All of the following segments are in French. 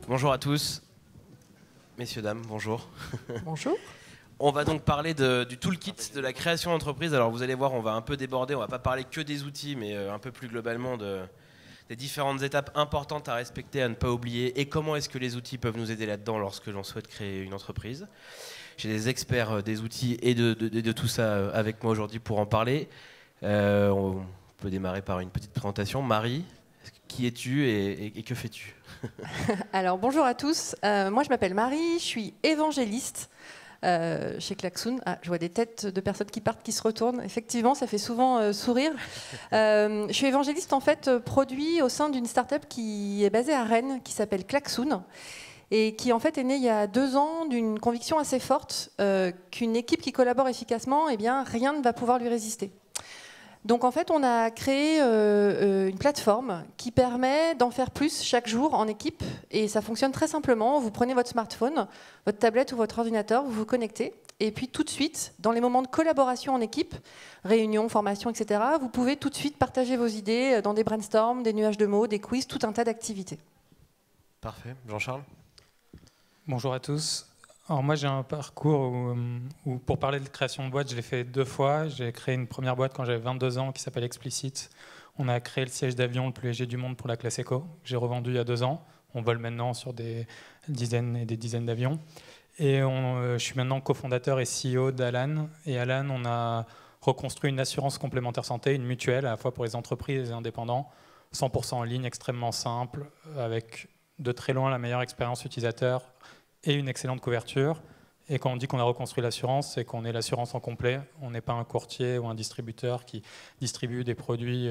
Bonjour à tous, messieurs, dames, bonjour. Bonjour. On va donc parler du toolkit de la création d'entreprise. Alors vous allez voir, on va un peu déborder, on va pas parler que des outils, mais un peu plus globalement des différentes étapes importantes à respecter, à ne pas oublier, et comment est-ce que les outils peuvent nous aider là-dedans lorsque l'on souhaite créer une entreprise. J'ai des experts des outils et de tout ça avec moi aujourd'hui pour en parler. On peut démarrer par une petite présentation. Marie, qui es-tu et que fais-tu ? Alors bonjour à tous, moi je m'appelle Marie, je suis évangéliste chez Klaxoon. Ah, je vois des têtes de personnes qui partent, qui se retournent. Effectivement, ça fait souvent sourire. Je suis évangéliste en fait, produit au sein d'une start-up qui est basée à Rennes, qui s'appelle Klaxoon, et qui en fait est née il y a 2 ans d'une conviction assez forte qu'une équipe qui collabore efficacement, eh bien, rien ne va pouvoir lui résister. Donc en fait, on a créé une plateforme qui permet d'en faire plus chaque jour en équipe, et ça fonctionne très simplement. Vous prenez votre smartphone, votre tablette ou votre ordinateur, vous vous connectez, et puis tout de suite, dans les moments de collaboration en équipe, réunion, formation, etc., vous pouvez tout de suite partager vos idées dans des brainstorms, des nuages de mots, des quiz, tout un tas d'activités. Parfait. Jean-Charles ? Bonjour à tous. Alors moi j'ai un parcours où pour parler de création de boîte, je l'ai fait 2 fois. J'ai créé une première boîte quand j'avais 22 ans qui s'appelle Explicit. On a créé le siège d'avion le plus léger du monde pour la classe éco. J'ai revendu il y a 2 ans. On vole maintenant sur des dizaines et des dizaines d'avions. Et je suis maintenant cofondateur et CEO d'Alan. Et Alan, on a reconstruit une assurance complémentaire santé, une mutuelle à la fois pour les entreprises et les indépendants, 100% en ligne, extrêmement simple, avec de très loin la meilleure expérience utilisateur et une excellente couverture. Et quand on dit qu'on a reconstruit l'assurance, c'est qu'on est l'assurance en complet. On n'est pas un courtier ou un distributeur qui distribue des produits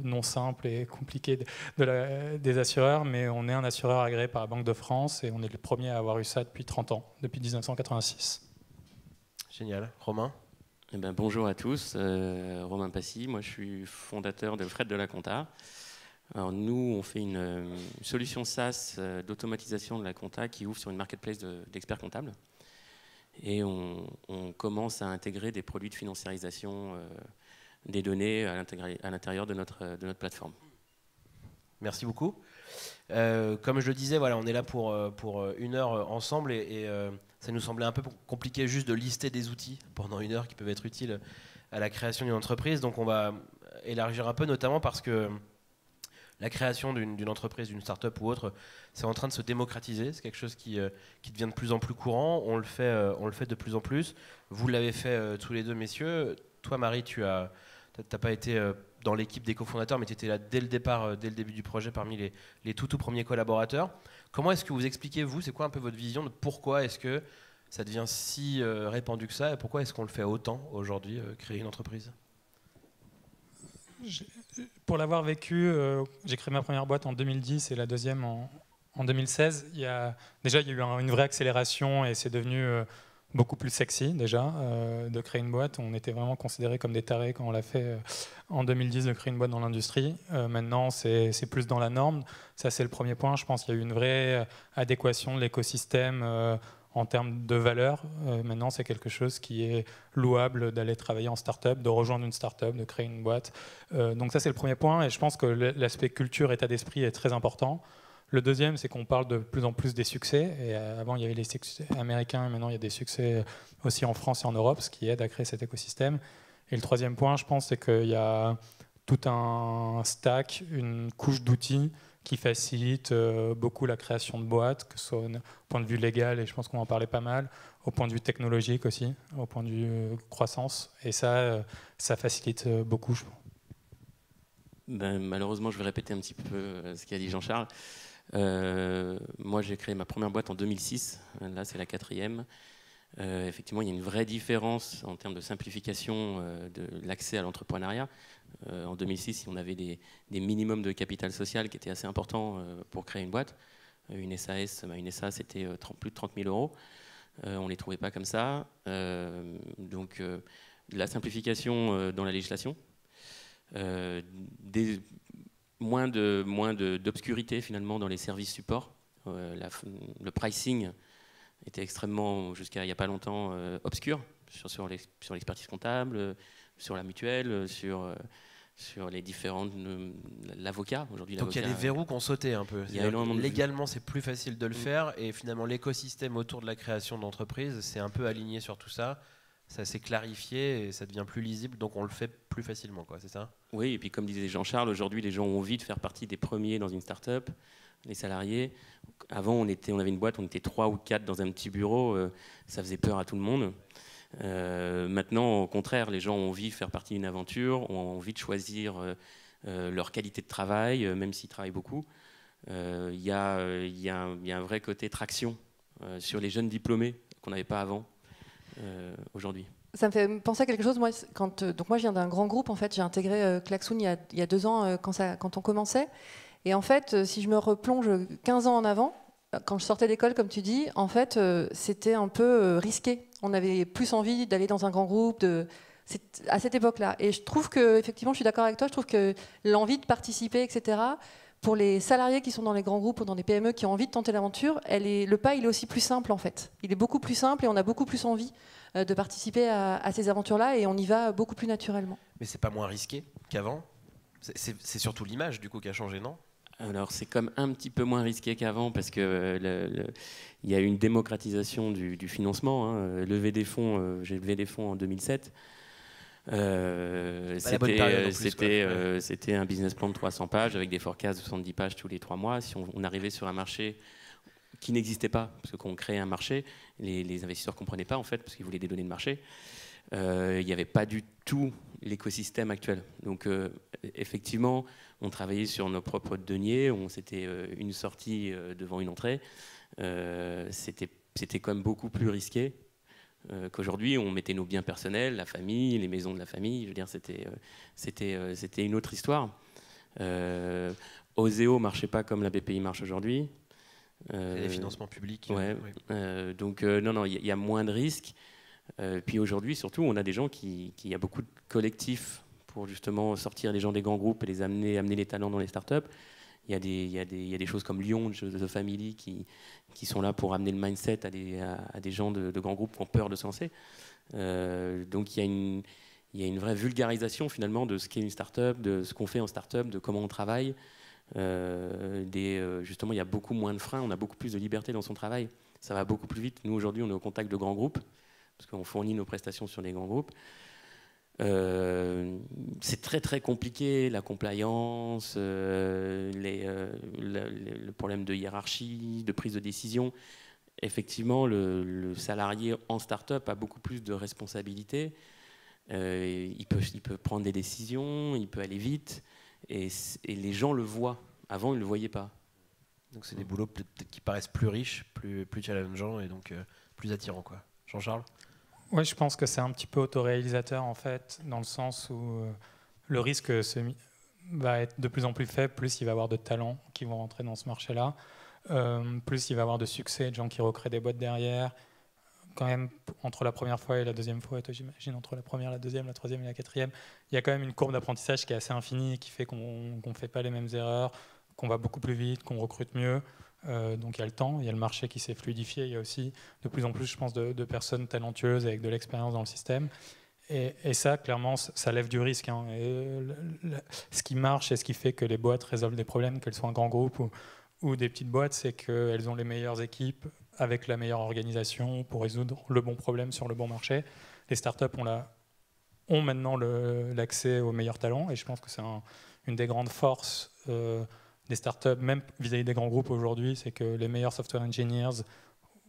non simples et compliqués des assureurs, mais on est un assureur agréé par la Banque de France et on est le premier à avoir eu ça depuis 30 ans, depuis 1986. Génial. Romain ? Eh ben, bonjour à tous, Romain Passy, moi je suis fondateur de Fred de la Compta. Alors nous, on fait une solution SaaS d'automatisation de la compta qui ouvre sur une marketplace d'experts comptables. Et on commence à intégrer des produits de financiarisation des données à l'intérieur de notre plateforme. Merci beaucoup. Comme je le disais, voilà, on est là pour 1 heure ensemble et ça nous semblait un peu compliqué juste de lister des outils pendant 1 heure qui peuvent être utiles à la création d'une entreprise. Donc on va élargir un peu, notamment parce que la création d'une entreprise, d'une start-up ou autre, c'est en train de se démocratiser. C'est quelque chose qui devient de plus en plus courant. On le fait de plus en plus. Vous l'avez fait tous les deux, messieurs. Toi, Marie, tu n'as pas été dans l'équipe des cofondateurs, mais tu étais là dès le départ, dès le début du projet, parmi les tout premiers collaborateurs. Comment est-ce que vous expliquez, vous, c'est quoi un peu votre vision de pourquoi est-ce que ça devient si répandu que ça et pourquoi est-ce qu'on le fait autant aujourd'hui, créer une entreprise ? Pour l'avoir vécu, j'ai créé ma première boîte en 2010 et la deuxième en 2016. Il y a eu une vraie accélération et c'est devenu beaucoup plus sexy déjà de créer une boîte. On était vraiment considérés comme des tarés quand on l'a fait en 2010 de créer une boîte dans l'industrie. Maintenant, c'est plus dans la norme. Ça, c'est le premier point. Je pense qu'il y a eu une vraie adéquation de l'écosystème en termes de valeur. Maintenant, c'est quelque chose qui est louable d'aller travailler en start-up, de rejoindre une start-up, de créer une boîte. Donc ça, c'est le premier point. Et je pense que l'aspect culture, état d'esprit est très important. Le deuxième, c'est qu'on parle de plus en plus des succès. Et avant, il y avait les succès américains, et maintenant, il y a des succès aussi en France et en Europe, ce qui aide à créer cet écosystème. Et le troisième point, je pense, c'est qu'il y a tout un stack, une couche d'outils qui facilite beaucoup la création de boîtes, que ce soit au point de vue légal, et je pense qu'on en parlait pas mal, au point de vue technologique aussi, au point de vue croissance. Et ça facilite beaucoup, je pense. Ben, malheureusement, je vais répéter un petit peu ce qu'a dit Jean-Charles. Moi, j'ai créé ma première boîte en 2006. Là, c'est la 4e. Effectivement, il y a une vraie différence en termes de simplification de l'accès à l'entrepreneuriat. En 2006, on avait des minimums de capital social qui étaient assez importants pour créer une boîte. Une SAS, une SA, c'était plus de 30 000 euros. On ne les trouvait pas comme ça. Donc, de la simplification dans la législation. Moins d'obscurité finalement dans les services supports. Le pricing était extrêmement, jusqu'à il n'y a pas longtemps, obscur sur l'expertise comptable, sur la mutuelle, sur sur les différentes... L'avocat, aujourd'hui, Donc il y a des verrous qu'on sautait un peu. Légalement, c'est plus facile de le faire, et finalement, l'écosystème autour de la création d'entreprises, c'est un peu aligné sur tout ça. Ça s'est clarifié et ça devient plus lisible, donc on le fait plus facilement, quoi, c'est ça? Oui, et puis comme disait Jean-Charles, aujourd'hui, les gens ont envie de faire partie des premiers dans une start-up, les salariés. Avant, on avait une boîte, on était 3 ou 4 dans un petit bureau, ça faisait peur à tout le monde. Maintenant, au contraire, les gens ont envie de faire partie d'une aventure, ont envie de choisir leur qualité de travail, même s'ils travaillent beaucoup. Il y a un vrai côté traction sur les jeunes diplômés qu'on n'avait pas avant, aujourd'hui. Ça me fait penser à quelque chose. Moi, donc moi, je viens d'un grand groupe. En fait, j'ai intégré Klaxoon il y a 2 ans quand on commençait. Et en fait, si je me replonge 15 ans en avant, quand je sortais d'école, comme tu dis, en fait, c'était un peu risqué. On avait plus envie d'aller dans un grand groupe à cette époque-là. Et je trouve que, effectivement, je suis d'accord avec toi. Je trouve que l'envie de participer, etc. Pour les salariés qui sont dans les grands groupes ou dans des PME qui ont envie de tenter l'aventure, le pas, il est aussi plus simple en fait. Il est beaucoup plus simple et on a beaucoup plus envie de participer à ces aventures-là et on y va beaucoup plus naturellement. Mais c'est pas moins risqué qu'avant? C'est surtout l'image du coup qui a changé, non? Alors c'est comme un petit peu moins risqué qu'avant parce que il y a eu une démocratisation du financement. Lever des fonds, j'ai levé des fonds en 2007. C'était un business plan de 300 pages avec des forecasts de 70 pages tous les 3 mois. Si on arrivait sur un marché qui n'existait pas, parce que quand on crée un marché, les investisseurs ne comprenaient pas en fait, parce qu'ils voulaient des données de marché. Il n'y avait pas du tout l'écosystème actuel. Donc effectivement, on travaillait sur nos propres deniers, c'était une sortie devant une entrée. C'était quand même beaucoup plus risqué qu'aujourd'hui. On mettait nos biens personnels, la famille, les maisons de la famille. Je veux dire, c'était une autre histoire. Oseo ne marchait pas comme la BPI marche aujourd'hui. Les financements publics. Ouais. Oui. Donc non, il y a moins de risques. Puis aujourd'hui, surtout, on a des gens il y a beaucoup de collectifs pour justement sortir les gens des grands groupes et les amener les talents dans les startups. Il y a des choses comme Lyon, The Family, qui sont là pour amener le mindset à des gens de grands groupes qui ont peur de se lancer. Donc il y a une vraie vulgarisation finalement de ce qu'est une startup, de ce qu'on fait en startup, de comment on travaille. Justement, il y a beaucoup moins de freins, on a beaucoup plus de liberté dans son travail. Ça va beaucoup plus vite. Nous, aujourd'hui, on est au contact de grands groupes, parce qu'on fournit nos prestations sur les grands groupes. C'est très très compliqué, la compliance, le problème de hiérarchie, de prise de décision. Effectivement, le salarié en start-up a beaucoup plus de responsabilités. Il peut prendre des décisions, il peut aller vite, et les gens le voient. Avant, ils ne le voyaient pas. Donc c'est des boulots peut-être qui paraissent plus riches, plus challengeants et donc plus attirants, quoi. Jean-Charles ? Oui, je pense que c'est un petit peu autoréalisateur en fait, dans le sens où le risque va être de plus en plus faible, plus il va y avoir de talents qui vont rentrer dans ce marché-là, plus il va y avoir de succès, de gens qui recréent des boîtes derrière. Quand même, entre la première fois et la deuxième fois, j'imagine entre la première, la deuxième, la troisième et la quatrième, il y a quand même une courbe d'apprentissage qui est assez infinie, qui fait qu'on ne fait pas les mêmes erreurs, qu'on va beaucoup plus vite, qu'on recrute mieux. Donc il y a le temps, il y a le marché qui s'est fluidifié, il y a aussi de plus en plus, je pense, de personnes talentueuses avec de l'expérience dans le système. Et ça, clairement, ça lève du risque. Hein. Ce qui marche et ce qui fait que les boîtes résolvent des problèmes, qu'elles soient un grand groupe ou des petites boîtes, c'est qu'elles ont les meilleures équipes avec la meilleure organisation pour résoudre le bon problème sur le bon marché. Les startups ont maintenant l'accès aux meilleurs talents et je pense que c'est une des grandes forces des startups, même vis-à-vis des grands groupes aujourd'hui, c'est que les meilleurs software engineers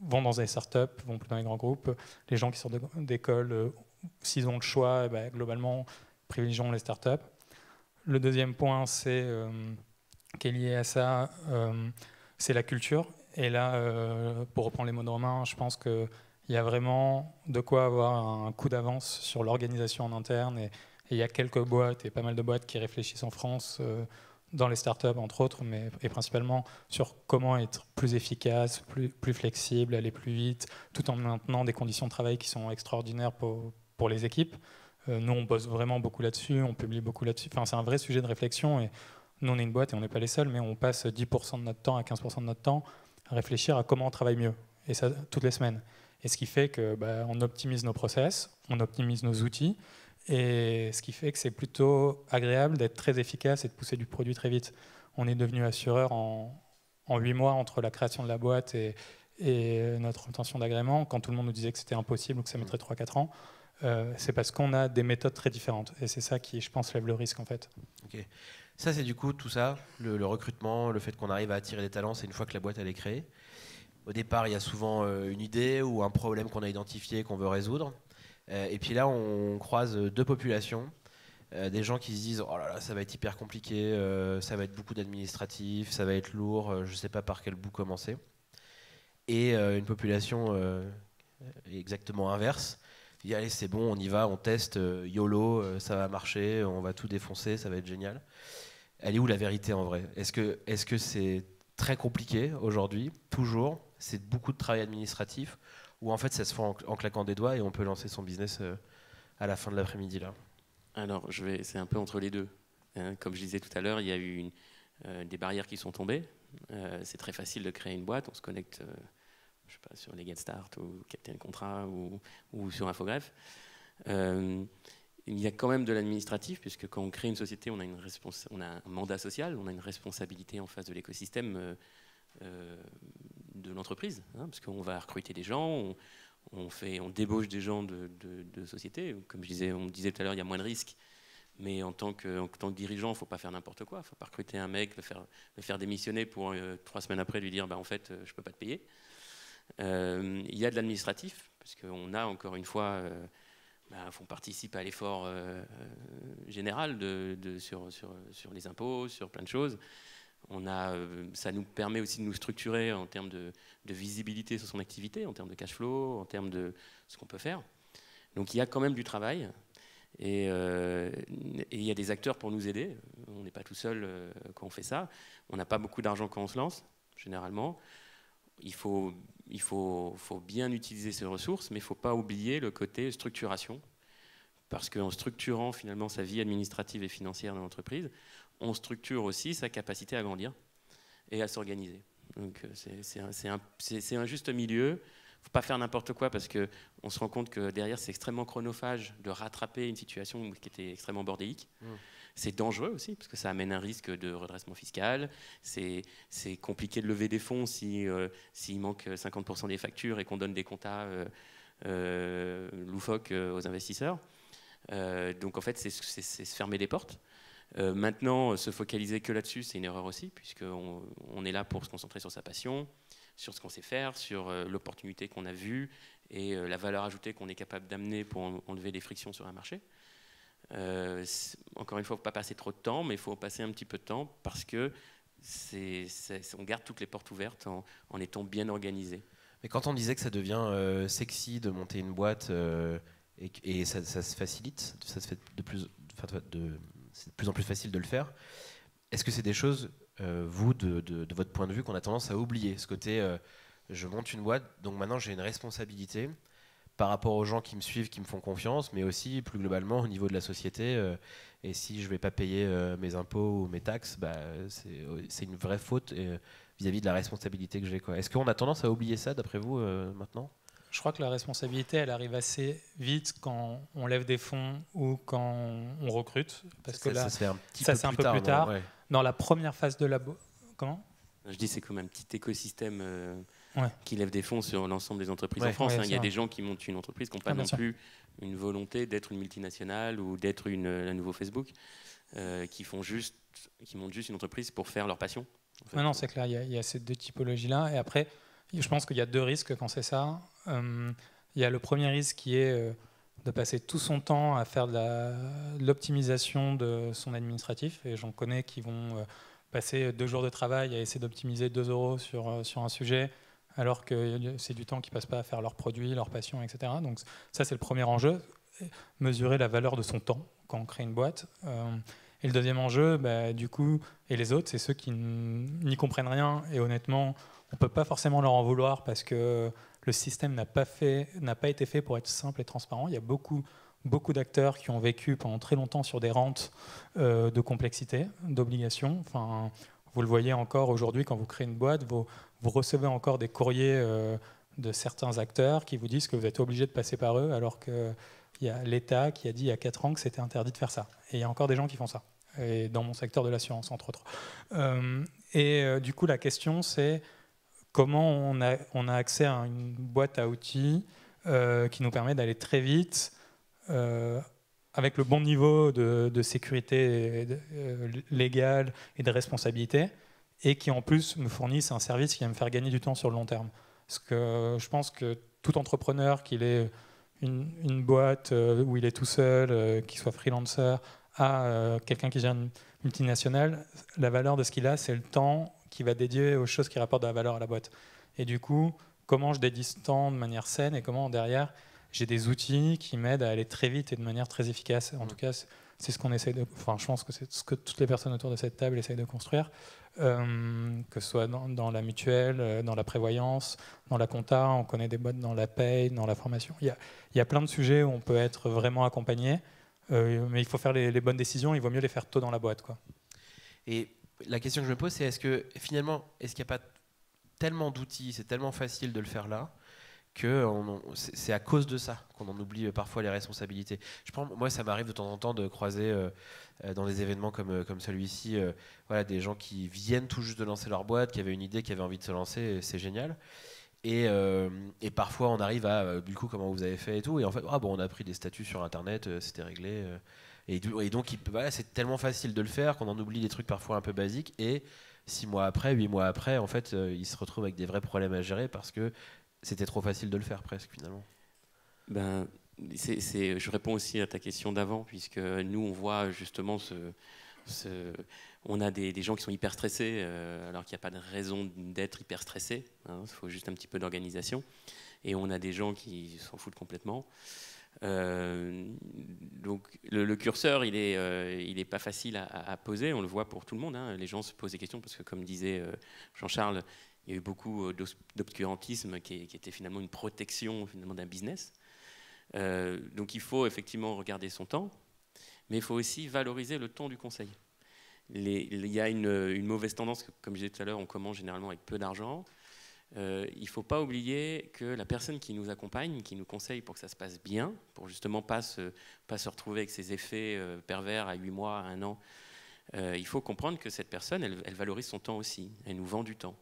vont dans des startups, vont plus dans les grands groupes. Les gens qui sortent d'école, s'ils ont le choix, globalement, privilégieront les startups. Le deuxième point, qui est lié à ça, c'est la culture. Et là, pour reprendre les mots de Romain, je pense qu'il y a vraiment de quoi avoir un coup d'avance sur l'organisation en interne. Et il y a quelques boîtes, et pas mal de boîtes qui réfléchissent en France, dans les startups entre autres, et principalement sur comment être plus efficace, plus flexible, aller plus vite, tout en maintenant des conditions de travail qui sont extraordinaires pour les équipes. Nous, on bosse vraiment beaucoup là-dessus, on publie beaucoup là-dessus. Enfin, c'est un vrai sujet de réflexion. Et nous, on est une boîte et on n'est pas les seuls, mais on passe 10% de notre temps à 15% de notre temps à réfléchir à comment on travaille mieux. Et ça, toutes les semaines. Et ce qui fait qu'on optimise nos process, on optimise nos outils, Et ce qui fait que c'est plutôt agréable d'être très efficace et de pousser du produit très vite. On est devenu assureur en 8 mois entre la création de la boîte et notre obtention d'agrément. Quand tout le monde nous disait que c'était impossible ou que ça mettrait 3-4 ans, c'est parce qu'on a des méthodes très différentes. Et c'est ça qui, je pense, lève le risque en fait. Ok. Ça, c'est du coup tout ça, le recrutement, le fait qu'on arrive à attirer des talents, c'est une fois que la boîte elle est créée. Au départ, il y a souvent une idée ou un problème qu'on a identifié, qu'on veut résoudre. Et puis là, on croise deux populations. Des gens qui se disent oh là là, ça va être hyper compliqué, ça va être beaucoup d'administratif, ça va être lourd, je ne sais pas par quel bout commencer. Et une population exactement inverse. Il dit allez, c'est bon, on y va, on teste, YOLO, ça va marcher, on va tout défoncer, ça va être génial. Elle est où la vérité en vrai ? Est-ce que c'est très compliqué aujourd'hui, toujours ? C'est beaucoup de travail administratif, ou en fait ça se fait en claquant des doigts et on peut lancer son business à la fin de l'après-midi là ? Alors, c'est un peu entre les deux. Comme je disais tout à l'heure, il y a eu des barrières qui sont tombées. C'est très facile de créer une boîte. On se connecte je sais pas, sur les GetStart ou Captain Contrat ou sur Infogreffe. Il y a quand même de l'administratif, puisque quand on crée une société, on a un mandat social, on a une responsabilité en face de l'écosystème de l'entreprise, parce qu'on va recruter des gens, on débauche des gens de société. Comme on disait tout à l'heure, il y a moins de risques. Mais en tant que dirigeant, il ne faut pas faire n'importe quoi. Il ne faut pas recruter un mec, le faire démissionner pour 3 semaines après lui dire en fait, je ne peux pas te payer. Il y a de l'administratif, parce qu'on a encore une fois, on participe à l'effort général sur les impôts, sur plein de choses. Ça nous permet aussi de nous structurer en termes de visibilité sur son activité, en termes de cash flow, en termes de ce qu'on peut faire. Donc il y a quand même du travail et il y a des acteurs pour nous aider. On n'est pas tout seul quand on fait ça. On n'a pas beaucoup d'argent quand on se lance, généralement. Il faut bien utiliser ces ressources, mais il ne faut pas oublier le côté structuration. Parce qu'en structurant finalement sa vie administrative et financière de l'entreprise, on structure aussi sa capacité à grandir et à s'organiser. Donc c'est un juste milieu. Il ne faut pas faire n'importe quoi parce qu'on se rend compte que derrière c'est extrêmement chronophage de rattraper une situation qui était extrêmement bordélique. C'est dangereux aussi parce que ça amène un risque de redressement fiscal. C'est compliqué de lever des fonds s'il manque 50% des factures et qu'on donne des comptas loufoques aux investisseurs. Donc en fait c'est se fermer des portes. Maintenant, se focaliser que là-dessus, c'est une erreur aussi, puisqu'on est là pour se concentrer sur sa passion, sur ce qu'on sait faire, sur l'opportunité qu'on a vue et la valeur ajoutée qu'on est capable d'amener pour enlever des frictions sur un marché. Encore une fois, il ne faut pas passer trop de temps, mais il faut passer un petit peu de temps parce que on garde toutes les portes ouvertes en étant bien organisé. Mais quand on disait que ça devient sexy de monter une boîte et ça se facilite, ça se fait c'est de plus en plus facile de le faire. Est-ce que c'est des choses, vous, de votre point de vue, qu'on a tendance à oublier ? Ce côté, je monte une boîte, donc maintenant j'ai une responsabilité par rapport aux gens qui me suivent, qui me font confiance, mais aussi plus globalement au niveau de la société. Et si je ne vais pas payer mes impôts ou mes taxes, c'est une vraie faute vis-à-vis de la responsabilité que j'ai. Est-ce qu'on a tendance à oublier ça, d'après vous, maintenant ? Je crois que la responsabilité, elle arrive assez vite quand on lève des fonds ou quand on recrute. Parce que là, ça se fait un petit ça, peu c'est un plus peu tard. plus tard. Ouais. Dans la première phase de la boîte. Comment ? Je dis c'est comme un petit écosystème Ouais. qui lève des fonds sur l'ensemble des entreprises Ouais. en France. Ouais, Il y a des gens qui montent une entreprise qui n'ont pas non bien sûr. plus une volonté d'être une multinationale ou d'être un nouveau Facebook, qui montent juste une entreprise pour faire leur passion. En fait. Non, c'est clair, il y a ces deux typologies-là. Et après, je pense qu'il y a deux risques quand c'est ça. Il y a le premier risque qui est de passer tout son temps à faire de l'optimisation de son administratif. Et j'en connais qui vont passer 2 jours de travail à essayer d'optimiser 2 € sur un sujet, alors que c'est du temps qu'ils ne passent pas à faire leurs produits, leur passion, etc. Donc ça, c'est le premier enjeu, mesurer la valeur de son temps quand on crée une boîte. Et le deuxième enjeu, du coup, et les autres, c'est ceux qui n'y comprennent rien. Et honnêtement, on ne peut pas forcément leur en vouloir parce que le système n'a pas été fait pour être simple et transparent. Il y a beaucoup d'acteurs qui ont vécu pendant très longtemps sur des rentes de complexité, d'obligations. Enfin, vous le voyez encore aujourd'hui quand vous créez une boîte, vous recevez encore des courriers de certains acteurs qui vous disent que vous êtes obligé de passer par eux alors que il y a l'État qui a dit il y a 4 ans que c'était interdit de faire ça. Et il y a encore des gens qui font ça, et dans mon secteur de l'assurance, entre autres. Du coup, la question, c'est comment on a accès à une boîte à outils qui nous permet d'aller très vite, avec le bon niveau de sécurité légale et de responsabilité, et qui en plus me fournissent un service qui va me faire gagner du temps sur le long terme. Parce que je pense que tout entrepreneur, qu'il ait une boîte où il est tout seul, qu'il soit freelancer, à quelqu'un qui gère une multinationale, la valeur de ce qu'il a, c'est le temps qu'il va dédier aux choses qui rapportent de la valeur à la boîte. Et du coup, comment je dédie ce temps de manière saine et comment derrière j'ai des outils qui m'aident à aller très vite et de manière très efficace. En tout cas, c'est ce qu'on essaie de... Enfin, je pense que c'est ce que toutes les personnes autour de cette table essayent de construire, que ce soit dans la mutuelle, dans la prévoyance, dans la compta, on connaît des boîtes dans la paye, dans la formation. Il y a plein de sujets où on peut être vraiment accompagné, mais il faut faire les bonnes décisions, il vaut mieux les faire tôt dans la boîte, quoi. Et la question que je me pose, c'est est-ce qu'il n'y a pas tellement d'outils, c'est tellement facile de le faire là, que c'est à cause de ça qu'on en oublie parfois les responsabilités. Moi, ça m'arrive de temps en temps de croiser dans des événements comme celui-ci, voilà, des gens qui viennent tout juste de lancer leur boîte, qui avaient une idée, qui avaient envie de se lancer, c'est génial. Et parfois, on arrive à, du coup, comment vous avez fait et tout, et en fait, on a pris des statuts sur Internet, c'était réglé. Et donc, voilà, c'est tellement facile de le faire qu'on en oublie des trucs parfois un peu basiques. Et 6 mois après, 8 mois après, en fait, ils se retrouvent avec des vrais problèmes à gérer parce que c'était trop facile de le faire presque finalement. Je réponds aussi à ta question d'avant, puisque nous on voit justement on a des gens qui sont hyper stressés alors qu'il n'y a pas de raison d'être hyper stressé, hein, il faut juste un petit peu d'organisation, et on a des gens qui s'en foutent complètement. Donc le curseur il est pas facile à poser, on le voit pour tout le monde, hein. Les gens se posent des questions parce que comme disait Jean-Charles, il y a eu beaucoup d'obscurantisme qui était finalement une protection finalement d'un business. Donc il faut effectivement regarder son temps, mais il faut aussi valoriser le temps du conseil. Il y a une mauvaise tendance, comme je disais tout à l'heure, on commence généralement avec peu d'argent. Il ne faut pas oublier que la personne qui nous accompagne, qui nous conseille pour que ça se passe bien, pour justement pas se retrouver avec ces effets pervers à 8 mois, à 1 an, il faut comprendre que cette personne, elle valorise son temps aussi, elle nous vend du temps.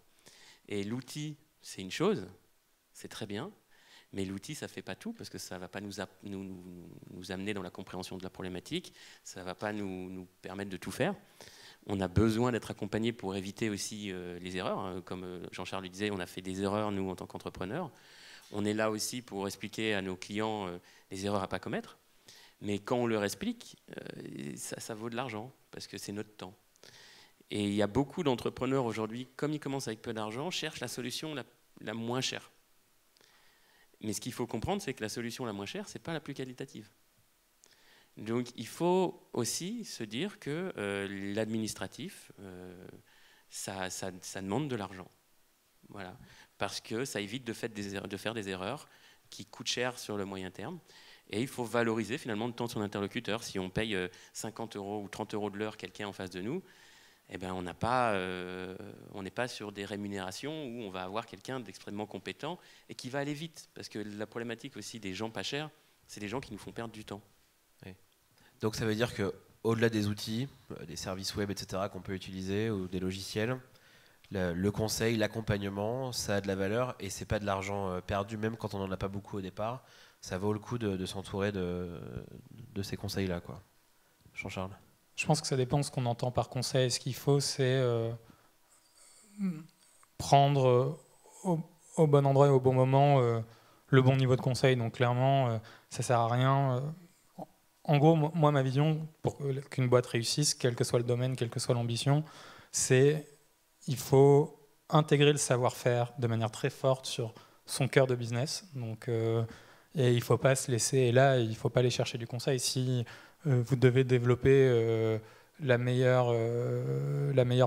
Et l'outil, c'est une chose, c'est très bien, mais l'outil, ça ne fait pas tout, parce que ça ne va pas nous amener dans la compréhension de la problématique, ça ne va pas nous permettre de tout faire. On a besoin d'être accompagné pour éviter aussi les erreurs. Comme Jean-Charles le disait, on a fait des erreurs, nous, en tant qu'entrepreneurs. On est là aussi pour expliquer à nos clients les erreurs à ne pas commettre. Mais quand on leur explique, ça vaut de l'argent, parce que c'est notre temps. Et il y a beaucoup d'entrepreneurs aujourd'hui, comme ils commencent avec peu d'argent, cherchent la solution la moins chère. Mais ce qu'il faut comprendre, c'est que la solution la moins chère, ce n'est pas la plus qualitative. Donc il faut aussi se dire que l'administratif, ça demande de l'argent. Voilà. Parce que ça évite de faire des erreurs qui coûtent cher sur le moyen terme. Et il faut valoriser finalement le temps de son interlocuteur. Si on paye 50 € ou 30 € de l'heure quelqu'un en face de nous, eh ben, on n'est pas sur des rémunérations où on va avoir quelqu'un d'extrêmement compétent et qui va aller vite. Parce que la problématique aussi des gens pas chers, c'est des gens qui nous font perdre du temps. Oui. Donc ça veut dire qu'au-delà des outils, des services web, etc., qu'on peut utiliser, ou des logiciels, le conseil, l'accompagnement, ça a de la valeur et c'est pas de l'argent perdu, même quand on n'en a pas beaucoup au départ. Ça vaut le coup de s'entourer de ces conseils-là, quoi. Jean-Charles ? Je pense que ça dépend de ce qu'on entend par conseil. Ce qu'il faut, c'est prendre au bon endroit et au bon moment le bon niveau de conseil. Donc clairement, ça ne sert à rien. En gros, moi, ma vision, pour qu'une boîte réussisse, quel que soit le domaine, quelle que soit l'ambition, c'est il faut intégrer le savoir-faire de manière très forte sur son cœur de business. Donc, et il ne faut pas se laisser... Et là, il ne faut pas aller chercher du conseil. Si vous devez développer la meilleure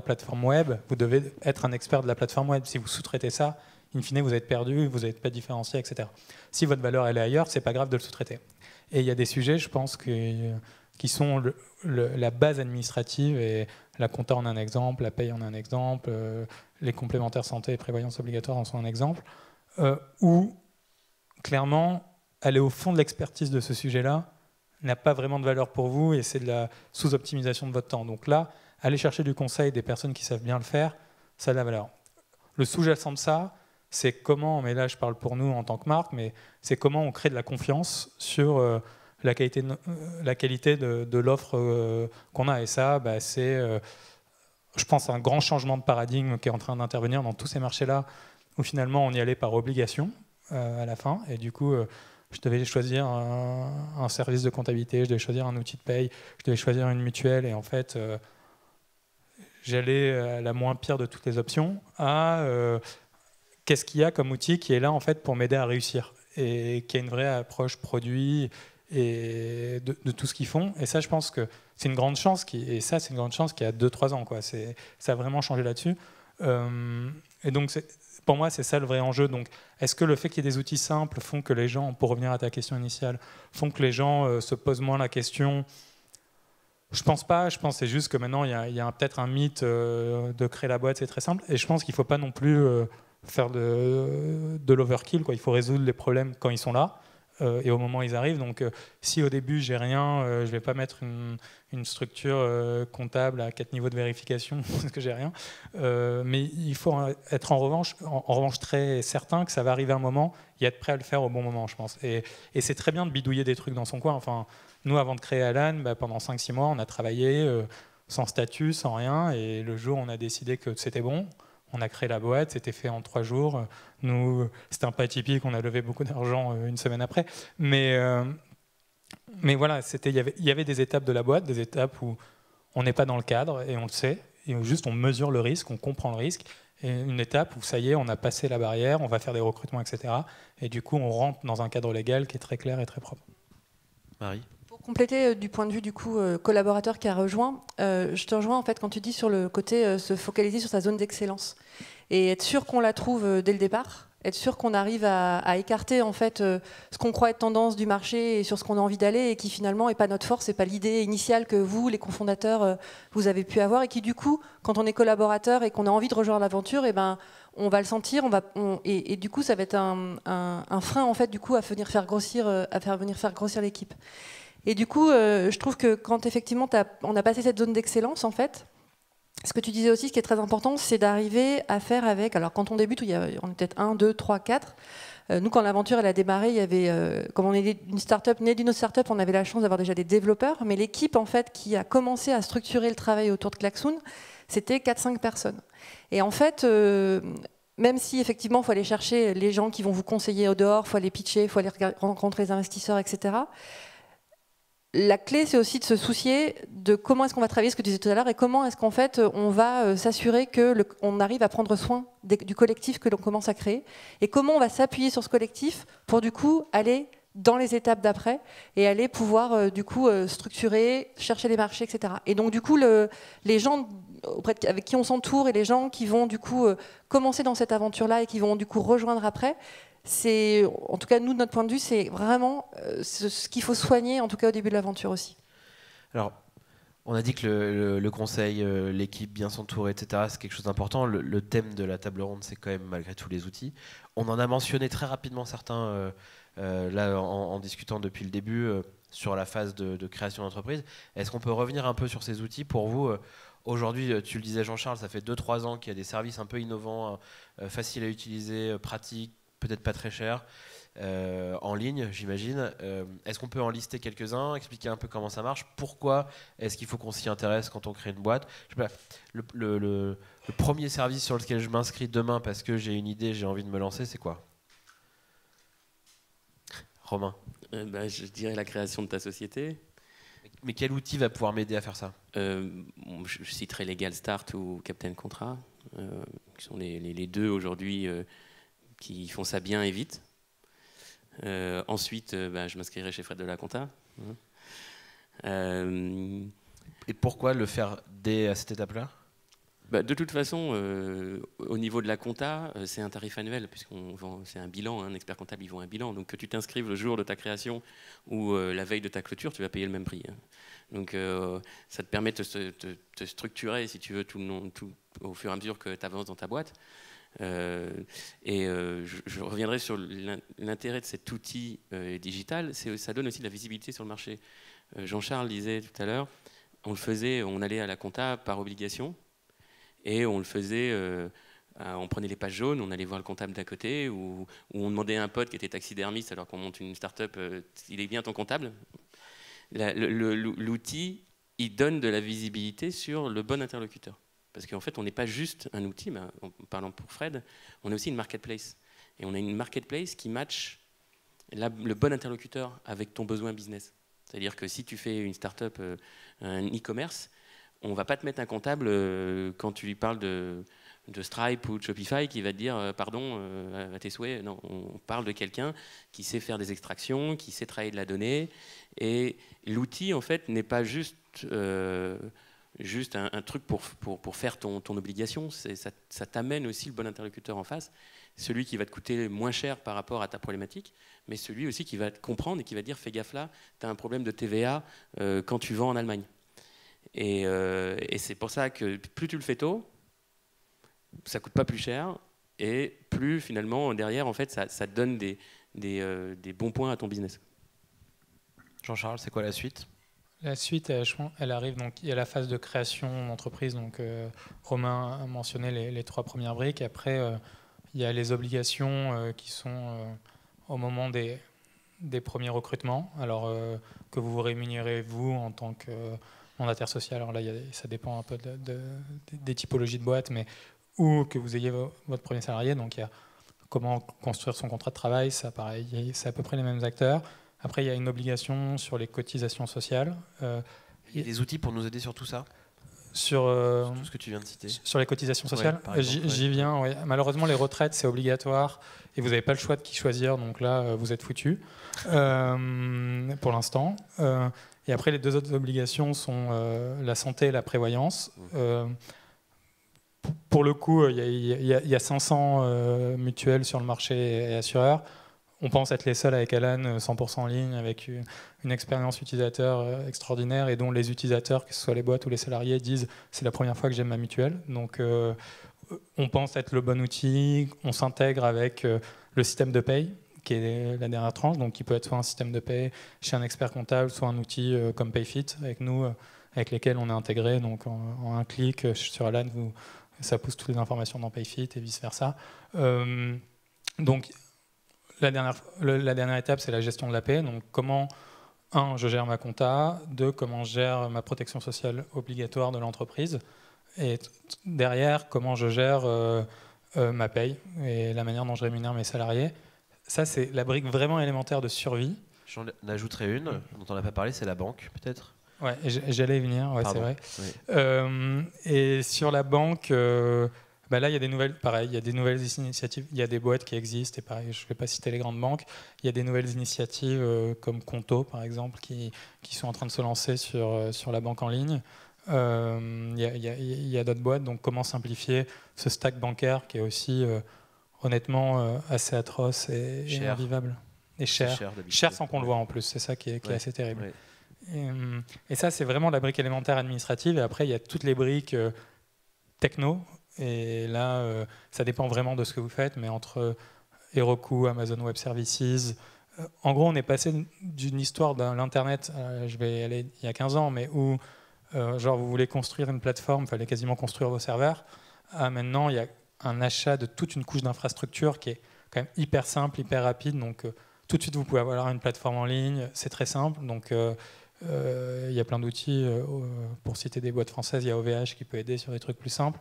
plateforme web, vous devez être un expert de la plateforme web. Si vous sous-traitez ça, in fine, vous êtes perdu, vous n'êtes pas différencié, etc. Si votre valeur elle est ailleurs, ce n'est pas grave de le sous-traiter. Et il y a des sujets, je pense, qui sont la base administrative, et la compta en est un exemple, la paye en est un exemple, les complémentaires santé et prévoyance obligatoire en sont un exemple, où, clairement, aller au fond de l'expertise de ce sujet-là n'a pas vraiment de valeur pour vous et c'est de la sous-optimisation de votre temps. Donc là, aller chercher du conseil des personnes qui savent bien le faire, ça a de la valeur. Le sous-jacent de ça, c'est comment, mais là je parle pour nous en tant que marque, mais c'est comment on crée de la confiance sur la qualité de l'offre qu'on a. Et ça, c'est, je pense, un grand changement de paradigme qui est en train d'intervenir dans tous ces marchés-là, où finalement on y allait par obligation à la fin. Et du coup, je devais choisir un service de comptabilité, je devais choisir un outil de paye, je devais choisir une mutuelle. Et en fait, j'allais à la moins pire de toutes les options à qu'est-ce qu'il y a comme outil qui est là en fait pour m'aider à réussir et qui a une vraie approche produit et de tout ce qu'ils font. Et ça, je pense que c'est une grande chance et ça, c'est une grande chance qu'il y a 2-3 ans, quoi. Ça a vraiment changé là-dessus. Et donc, pour moi, c'est ça le vrai enjeu. Donc, est-ce que le fait qu'il y ait des outils simples font que les gens, pour revenir à ta question initiale, font que les gens se posent moins la question? Je pense pas. Je pense que c'est juste que maintenant, il y a peut-être un mythe de créer la boîte, c'est très simple. Et je pense qu'il ne faut pas non plus faire de l'overkill, quoi. Il faut résoudre les problèmes quand ils sont là et au moment où ils arrivent. Donc, si au début, j'ai rien, je ne vais pas mettre une structure comptable à 4 niveaux de vérification parce que j'ai rien. Mais il faut être en revanche très certain que ça va arriver un moment et être prêt à le faire au bon moment, je pense. Et c'est très bien de bidouiller des trucs dans son coin. Enfin, nous, avant de créer Alan, pendant 5-6 mois, on a travaillé sans statut, sans rien. Et le jour où on a décidé que c'était bon, on a créé la boîte, c'était fait en 3 jours. Nous, c'était un peu atypique, on a levé beaucoup d'argent une semaine après. Mais voilà, il y avait des étapes de la boîte, des étapes où on n'est pas dans le cadre et on le sait. Et juste, on mesure le risque, on comprend le risque. Et une étape où, ça y est, on a passé la barrière, on va faire des recrutements, etc. Et du coup, on rentre dans un cadre légal qui est très clair et très propre. Marie ? Pour compléter du point de vue du coup collaborateur qui a rejoint, je te rejoins en fait quand tu dis sur le côté se focaliser sur sa zone d'excellence et être sûr qu'on la trouve dès le départ, être sûr qu'on arrive à écarter en fait ce qu'on croit être tendance du marché et sur ce qu'on a envie d'aller et qui finalement est pas notre force, c'est pas l'idée initiale que vous, les cofondateurs, vous avez pu avoir et qui du coup, quand on est collaborateur et qu'on a envie de rejoindre l'aventure, et ben on va le sentir, et du coup ça va être un frein en fait du coup à venir faire grossir l'équipe. Et du coup, je trouve que quand effectivement on a passé cette zone d'excellence, en fait, ce que tu disais aussi, ce qui est très important, c'est d'arriver à faire avec. Alors, quand on débute, on est peut-être 1, 2, 3, 4. Nous, quand l'aventure elle a démarré, il y avait, comme on est une start-up, née d'une autre start-up, on avait la chance d'avoir déjà des développeurs. Mais l'équipe, en fait, qui a commencé à structurer le travail autour de Klaxoon, c'était 4-5 personnes. Et en fait, même si effectivement, il faut aller chercher les gens qui vont vous conseiller au dehors, il faut aller pitcher, il faut aller rencontrer les investisseurs, etc. La clé, c'est aussi de se soucier de comment est-ce qu'on va travailler, ce que tu disais tout à l'heure, et comment est-ce qu'en fait on va s'assurer qu'on arrive à prendre soin du collectif que l'on commence à créer, et comment on va s'appuyer sur ce collectif pour du coup aller dans les étapes d'après et aller pouvoir du coup structurer, chercher les marchés, etc. Et donc du coup les gens avec qui on s'entoure et les gens qui vont du coup commencer dans cette aventure-là et qui vont du coup rejoindre après, c'est, en tout cas nous de notre point de vue, c'est vraiment ce qu'il faut soigner en tout cas au début de l'aventure aussi. Alors, on a dit que le conseil, l'équipe, bien s'entourer, etc., c'est quelque chose d'important. Le thème de la table ronde, c'est quand même malgré tout les outils. On en a mentionné très rapidement certains là en discutant depuis le début sur la phase de création d'entreprise. Est-ce qu'on peut revenir un peu sur ces outils pour vous aujourd'hui, tu le disais Jean-Charles, ça fait 2-3 ans qu'il y a des services un peu innovants, faciles à utiliser, pratiques, peut-être pas très cher, en ligne, j'imagine. Est-ce qu'on peut en lister quelques-uns, expliquer un peu comment ça marche? Pourquoi est-ce qu'il faut qu'on s'y intéresse quand on crée une boîte? Je sais pas, le premier service sur lequel je m'inscris demain parce que j'ai une idée, j'ai envie de me lancer, c'est quoi? Romain? Je dirais la création de ta société. Mais quel outil va pouvoir m'aider à faire ça? Je citerai Legal Start ou Captain Contrat, qui sont les deux aujourd'hui qui font ça bien et vite. Ensuite, je m'inscrirai chez Fred de la Compta. Et pourquoi le faire dès à cette étape-là? De toute façon, au niveau de la compta, c'est un tarif annuel, c'est un bilan, un expert comptable, ils vont un bilan. Donc que tu t'inscrives le jour de ta création ou la veille de ta clôture, tu vas payer le même prix. Donc ça te permet de te structurer, si tu veux, tout au fur et à mesure que tu avances dans ta boîte. Je reviendrai sur l'intérêt de cet outil digital, ça donne aussi de la visibilité sur le marché. Jean-Charles disait tout à l'heure, on allait à la compta par obligation, et on le faisait, on prenait les pages jaunes, on allait voir le comptable d'à côté, ou on demandait à un pote qui était taxidermiste alors qu'on monte une start-up, il est bien ton comptable. L'outil, il donne de la visibilité sur le bon interlocuteur. Parce qu'en fait, on n'est pas juste un outil, mais en parlant pour Fred, on est aussi une marketplace. Et on a une marketplace qui match le bon interlocuteur avec ton besoin business. C'est-à-dire que si tu fais une start-up, un e-commerce, on ne va pas te mettre un comptable quand tu lui parles de Stripe ou de Shopify qui va te dire pardon à tes souhaits. Non, on parle de quelqu'un qui sait faire des extractions, qui sait travailler de la donnée. Et l'outil, en fait, n'est pas juste un truc pour faire ton obligation. Ça t'amène aussi le bon interlocuteur en face, celui qui va te coûter moins cher par rapport à ta problématique, mais celui aussi qui va te comprendre et qui va te dire fais gaffe là, tu as un problème de TVA quand tu vends en Allemagne. Et c'est pour ça que plus tu le fais tôt, ça coûte pas plus cher, et plus finalement derrière en fait ça te donne des bons points à ton business. Jean-Charles, c'est quoi la suite ? La suite, elle arrive, donc il y a la phase de création d'entreprise, donc Romain a mentionné les 3 premières briques. Après, il y a les obligations qui sont au moment des premiers recrutements. Alors que vous vous rémunérez vous en tant que mandataire social. Alors là, ça dépend un peu des typologies de boîtes, mais ou que vous ayez votre premier salarié. Donc il y a comment construire son contrat de travail, ça pareil, c'est à peu près les mêmes acteurs. Après, il y a une obligation sur les cotisations sociales. Il y a des outils pour nous aider sur tout ça ? Sur tout ce que tu viens de citer. Sur les cotisations sociales, ouais, j'y viens. Ouais. Malheureusement, les retraites, c'est obligatoire et vous n'avez pas le choix de qui choisir. Donc là, vous êtes foutus pour l'instant. Et après, les 2 autres obligations sont la santé et la prévoyance. Pour le coup, il y a 500 mutuelles sur le marché et assureurs. On pense être les seuls avec Alan, 100% en ligne, avec une expérience utilisateur extraordinaire et dont les utilisateurs, que ce soit les boîtes ou les salariés, disent c'est la première fois que j'aime ma mutuelle. Donc on pense être le bon outil, on s'intègre avec le système de paye, qui est la dernière tranche, donc qui peut être soit un système de paye chez un expert comptable, soit un outil comme Payfit, avec nous, avec lesquels on est intégré. Donc en un clic sur Alan, ça pousse toutes les informations dans Payfit et vice-versa. Donc la dernière étape, c'est la gestion de la paie. Donc, comment, 1, je gère ma compta, 2, comment je gère ma protection sociale obligatoire de l'entreprise, et derrière, comment je gère ma paye et la manière dont je rémunère mes salariés. Ça, c'est la brique vraiment élémentaire de survie. J'en ajouterai une, dont on n'a pas parlé, c'est la banque, peut-être ? Ouais, j'allais y venir, ouais, c'est vrai. Oui. Et sur la banque... là, il y a des nouvelles initiatives. Il y a des boîtes qui existent, et pareil, je ne vais pas citer les grandes banques. Il y a des nouvelles initiatives comme Conto, par exemple, qui sont en train de se lancer sur la banque en ligne. Il y a d'autres boîtes. Donc, comment simplifier ce stack bancaire qui est aussi, honnêtement, assez atroce et invivable. Et cher sans qu'on le voit en plus. C'est ça qui est assez terrible. Ouais. Et ça, c'est vraiment la brique élémentaire administrative. Et après, il y a toutes les briques techno. Et là, ça dépend vraiment de ce que vous faites, mais entre Heroku, Amazon Web Services, en gros, on est passé d'une histoire de l'Internet, je vais aller il y a 15 ans, mais où genre vous voulez construire une plateforme, il fallait quasiment construire vos serveurs, à maintenant, il y a un achat de toute une couche d'infrastructure qui est quand même hyper simple, hyper rapide. Donc, tout de suite, vous pouvez avoir une plateforme en ligne, c'est très simple. Donc, il y a plein d'outils. Pour citer des boîtes françaises, il y a OVH qui peut aider sur des trucs plus simples.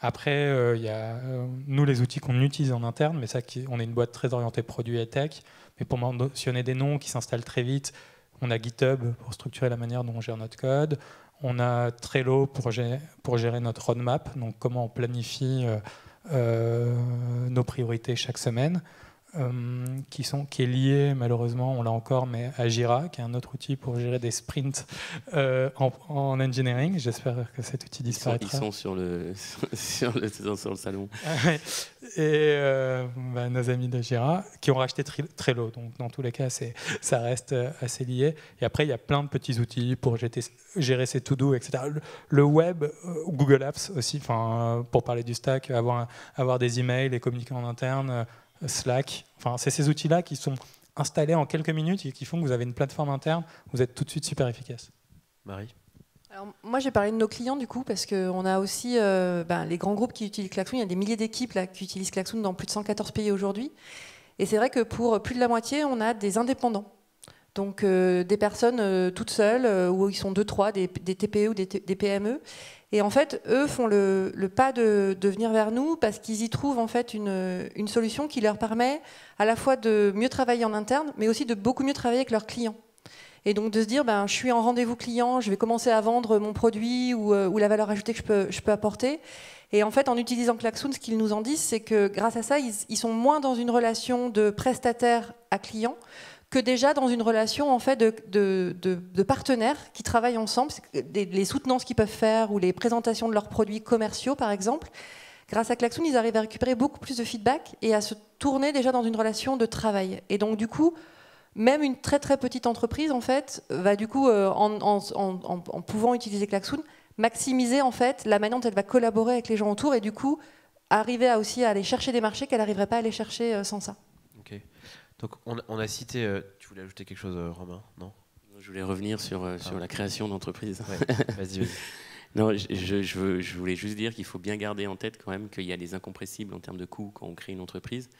Après, il y a nous les outils qu'on utilise en interne, mais ça, on est une boîte très orientée produit et tech. Mais pour mentionner des noms qui s'installent très vite, on a GitHub pour structurer la manière dont on gère notre code. On a Trello pour gérer notre roadmap, donc comment on planifie nos priorités chaque semaine. qui est lié, malheureusement, on l'a encore, mais à Jira, qui est un autre outil pour gérer des sprints en engineering. J'espère que cet outil disparaîtra. Ils sont sur le salon. Et nos amis de Jira, qui ont racheté Trello. Donc, dans tous les cas, ça reste assez lié. Et après, il y a plein de petits outils pour gérer ses to-do, etc. Le web, Google Apps aussi, pour parler du stack, avoir des emails et communiquer en interne, Slack, c'est ces outils-là qui sont installés en quelques minutes et qui font que vous avez une plateforme interne, vous êtes tout de suite super efficace. Marie? Alors, moi, j'ai parlé de nos clients du coup, parce qu'on a aussi les grands groupes qui utilisent Klaxoon. Il y a des milliers d'équipes là, qui utilisent Klaxoon dans plus de 114 pays aujourd'hui. Et c'est vrai que pour plus de la moitié, on a des indépendants. Donc des personnes toutes seules, où ils sont 2-3, des TPE ou des PME. Et en fait, eux font le pas de venir vers nous parce qu'ils y trouvent en fait une solution qui leur permet à la fois de mieux travailler en interne, mais aussi de beaucoup mieux travailler avec leurs clients. Et donc de se dire, je suis en rendez-vous client, je vais commencer à vendre mon produit ou la valeur ajoutée que je peux apporter. Et en fait, en utilisant Klaxoon, ce qu'ils nous en disent, c'est que grâce à ça, ils sont moins dans une relation de prestataire à client que déjà dans une relation en fait de partenaires qui travaillent ensemble, les soutenances qu'ils peuvent faire ou les présentations de leurs produits commerciaux par exemple. Grâce à Klaxoon, ils arrivent à récupérer beaucoup plus de feedback et à se tourner déjà dans une relation de travail. Et donc du coup, même une très très petite entreprise en fait va du coup en pouvant utiliser Klaxoon maximiser en fait la manière dont elle va collaborer avec les gens autour et du coup arriver aussi à aller chercher des marchés qu'elle n'arriverait pas à aller chercher sans ça. Ok. Donc on a cité, tu voulais ajouter quelque chose, Romain? Non? Je voulais revenir sur la création d'entreprises. Ouais. Vas-y. Non, je voulais juste dire qu'il faut bien garder en tête quand même qu'il y a des incompressibles en termes de coûts quand on crée une entreprise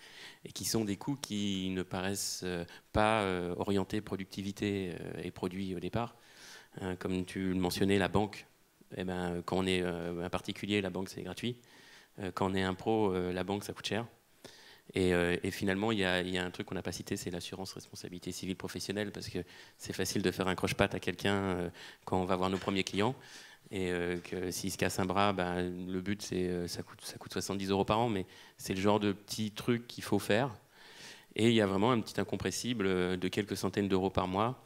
et qui sont des coûts qui ne paraissent pas orientés productivité et produits au départ. Comme tu le mentionnais, la banque, quand on est un particulier, la banque c'est gratuit. Quand on est un pro, la banque ça coûte cher. Et finalement, il y a un truc qu'on n'a pas cité, c'est l'assurance responsabilité civile professionnelle, parce que c'est facile de faire un croche-patte à quelqu'un quand on va voir nos premiers clients, et que s'il se casse un bras, le but, c'est ça coûte 70 € par an, mais c'est le genre de petits trucs qu'il faut faire. Et il y a vraiment un petit incompressible de quelques centaines d'euros par mois,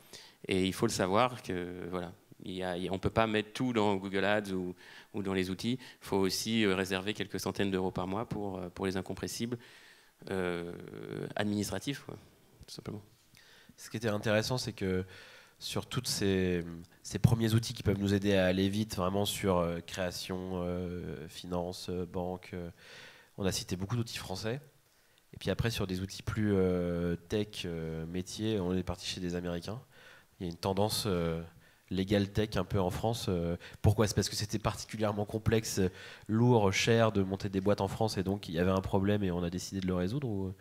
et il faut le savoir que voilà. On ne peut pas mettre tout dans Google Ads ou dans les outils, il faut aussi réserver quelques centaines d'euros par mois pour les incompressibles. Administratif, quoi, tout simplement. Ce qui était intéressant, c'est que sur tous ces premiers outils qui peuvent nous aider à aller vite, vraiment sur création, finance, banque, on a cité beaucoup d'outils français. Et puis après, sur des outils plus tech, métier, on est parti chez des Américains. Il y a une tendance legal tech un peu en France. Pourquoi? C'est parce que c'était particulièrement complexe, lourd, cher de monter des boîtes en France et donc il y avait un problème et on a décidé de le résoudre ou...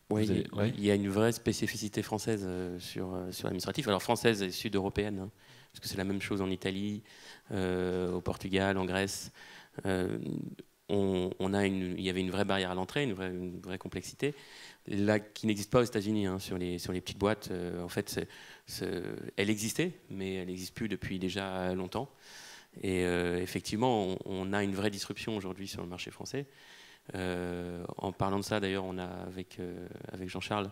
Oui, il y a une vraie spécificité française sur l'administratif. Alors française et sud-européenne, hein, parce que c'est la même chose en Italie, au Portugal, en Grèce. Il y avait une vraie barrière à l'entrée, une vraie complexité, là, qui n'existe pas aux États-Unis, hein, sur les petites boîtes. En fait, elle existait, mais elle n'existe plus depuis déjà longtemps. Et effectivement, on a une vraie disruption aujourd'hui sur le marché français. En parlant de ça, d'ailleurs, on a avec Jean-Charles,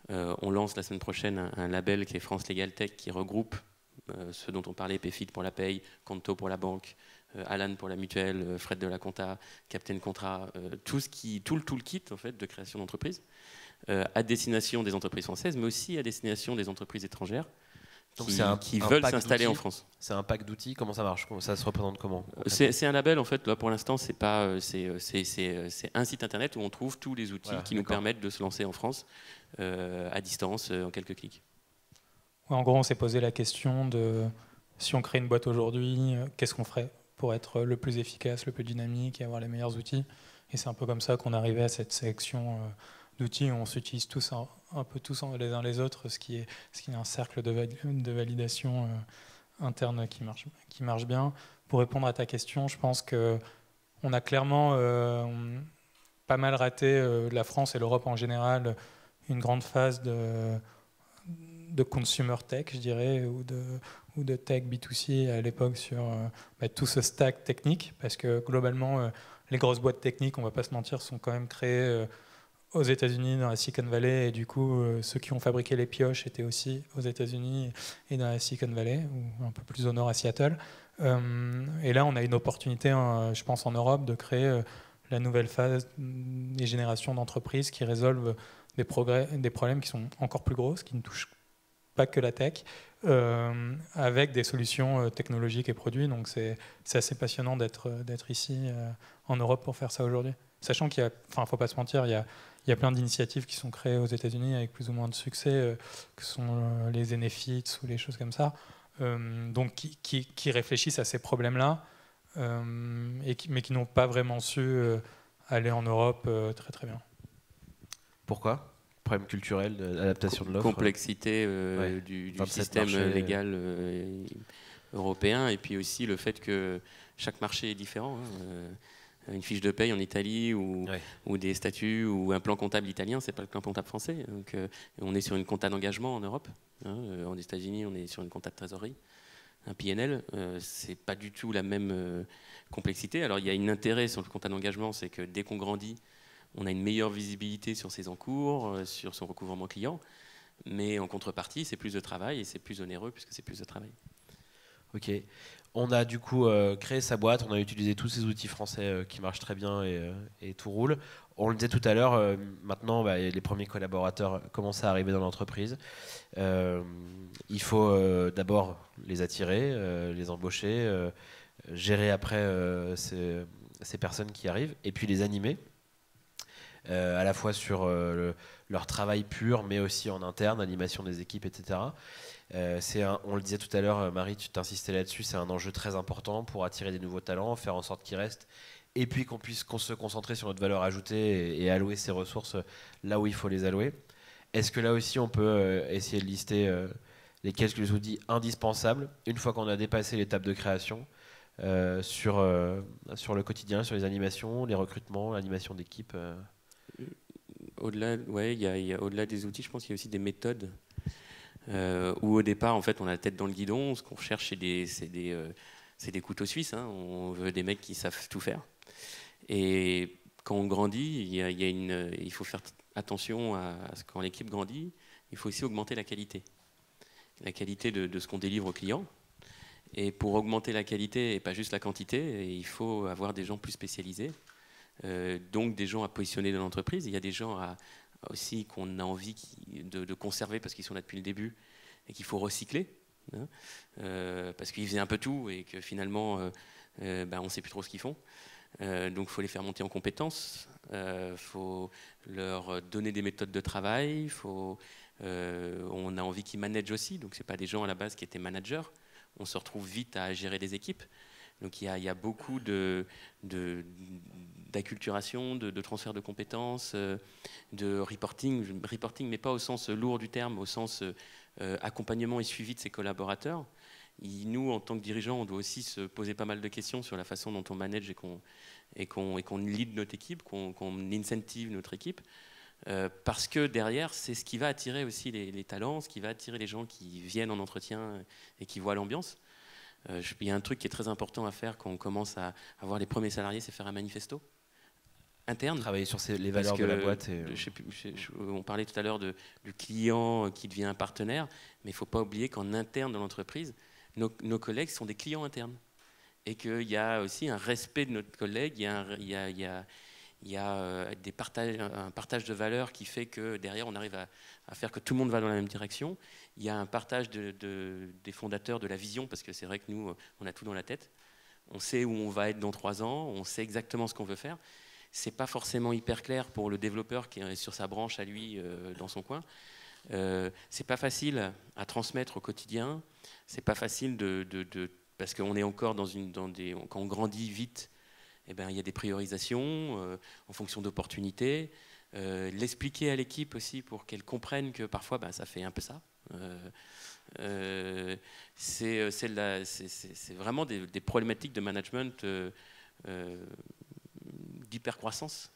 on lance la semaine prochaine un label qui est France Legal Tech, qui regroupe ceux dont on parlait, PayFit pour la paye, Conto pour la banque, Alan pour la mutuelle, Fred de la compta, Captain Contrat, tout le toolkit en fait de création d'entreprise à destination des entreprises françaises, mais aussi à destination des entreprises étrangères qui veulent s'installer en France. C'est un pack d'outils. Comment ça marche? Ça se représente comment? C'est un label en fait. Là pour l'instant, c'est un site internet où on trouve tous les outils qui nous permettent de se lancer en France à distance en quelques clics. En gros, on s'est posé la question de si on crée une boîte aujourd'hui, qu'est-ce qu'on ferait pour être le plus efficace, le plus dynamique et avoir les meilleurs outils. Et c'est un peu comme ça qu'on arrivait à cette sélection d'outils où on s'utilise tous un peu tous les uns les autres, ce qui est un cercle de validation interne qui marche bien. Pour répondre à ta question, je pense qu'on a clairement pas mal raté, la France et l'Europe en général, une grande phase de consumer tech, je dirais, ou de tech B2C à l'époque sur tout ce stack technique, parce que globalement, les grosses boîtes techniques, on ne va pas se mentir, sont quand même créées aux États-Unis, dans la Silicon Valley, et du coup, ceux qui ont fabriqué les pioches étaient aussi aux États-Unis et dans la Silicon Valley, ou un peu plus au nord à Seattle. Et là, on a une opportunité, je pense, en Europe, de créer la nouvelle phase des générations d'entreprises qui résolvent des problèmes qui sont encore plus grosses, qui ne touchent pas que la tech, avec des solutions technologiques et produits. Donc c'est assez passionnant d'être ici en Europe pour faire ça aujourd'hui. Sachant qu'il y a, enfin, faut pas se mentir, il y a plein d'initiatives qui sont créées aux États-Unis avec plus ou moins de succès, que sont les Enefits ou les choses comme ça, donc qui réfléchissent à ces problèmes-là, mais qui n'ont pas vraiment su aller en Europe très très bien. Pourquoi ? Problème culturel, adaptation de l'offre. Complexité du système légal européen, et puis aussi le fait que chaque marché est différent. Une fiche de paye en Italie ou des statuts ou un plan comptable italien, c'est pas le plan comptable français. Donc, on est sur une compta d'engagement en Europe. En États-Unis, on est sur une compta de trésorerie. Un PNL, c'est pas du tout la même complexité. Alors il y a un intérêt sur le compta d'engagement, c'est que dès qu'on grandit, on a une meilleure visibilité sur ses encours, sur son recouvrement client, mais en contrepartie, c'est plus de travail et c'est plus onéreux puisque c'est plus de travail. Ok. On a du coup créé sa boîte, on a utilisé tous ces outils français qui marchent très bien et tout roule. On le disait tout à l'heure, maintenant les premiers collaborateurs commencent à arriver dans l'entreprise. Il faut d'abord les attirer, les embaucher, gérer après ces personnes qui arrivent et puis les animer. À la fois sur leur travail pur, mais aussi en interne, animation des équipes, etc. On le disait tout à l'heure, Marie, tu t'insistais là-dessus, c'est un enjeu très important pour attirer des nouveaux talents, faire en sorte qu'ils restent, et puis qu'on puisse se concentrer sur notre valeur ajoutée et allouer ces ressources là où il faut les allouer. Est-ce que là aussi on peut essayer de lister les quelques outils indispensables, une fois qu'on a dépassé l'étape de création, sur le quotidien, sur les animations, les recrutements, l'animation d'équipe Au-delà, au-delà des outils, je pense qu'il y a aussi des méthodes où au départ, en fait, on a la tête dans le guidon. Ce qu'on recherche, c'est des couteaux suisses. On veut des mecs qui savent tout faire. Et quand on grandit, il faut faire attention à ce quand l'équipe grandit, il faut aussi augmenter la qualité de ce qu'on délivre aux clients. Et pour augmenter la qualité et pas juste la quantité, il faut avoir des gens plus spécialisés. Donc des gens à positionner dans l'entreprise. Il y a des gens aussi qu'on a envie de conserver parce qu'ils sont là depuis le début et qu'il faut recycler, parce qu'ils faisaient un peu tout et que finalement on ne sait plus trop ce qu'ils font. Donc il faut les faire monter en compétences, faut leur donner des méthodes de travail, on a envie qu'ils managent aussi, donc c'est pas des gens à la base qui étaient managers. On se retrouve vite à gérer des équipes. Donc il y a beaucoup d'acculturation, de transfert de compétences, de reporting, mais pas au sens lourd du terme, au sens accompagnement et suivi de ses collaborateurs. Nous, en tant que dirigeants, on doit aussi se poser pas mal de questions sur la façon dont on manage et qu'on lead notre équipe, qu'on incentive notre équipe. Parce que derrière, c'est ce qui va attirer aussi les talents, ce qui va attirer les gens qui viennent en entretien et qui voient l'ambiance. Il y a un truc qui est très important à faire quand on commence à avoir les premiers salariés, c'est faire un manifesto interne. Travailler sur les valeurs de la boîte. On parlait tout à l'heure du client qui devient un partenaire, mais il ne faut pas oublier qu'en interne dans l'entreprise, nos collègues sont des clients internes. Et qu'il y a aussi un respect de notre collègue, il y a un partage de valeurs qui fait que derrière on arrive à faire que tout le monde va dans la même direction. Il y a un partage des fondateurs de la vision, parce que c'est vrai que nous, on a tout dans la tête. On sait où on va être dans 3 ans, on sait exactement ce qu'on veut faire. C'est pas forcément hyper clair pour le développeur qui est sur sa branche à lui, dans son coin. C'est pas facile à transmettre au quotidien. C'est pas facile parce qu'on est encore quand on grandit vite, il y a des priorisations en fonction d'opportunités. L'expliquer à l'équipe aussi pour qu'elle comprenne que parfois ça fait un peu ça. C'est vraiment des problématiques de management d'hypercroissance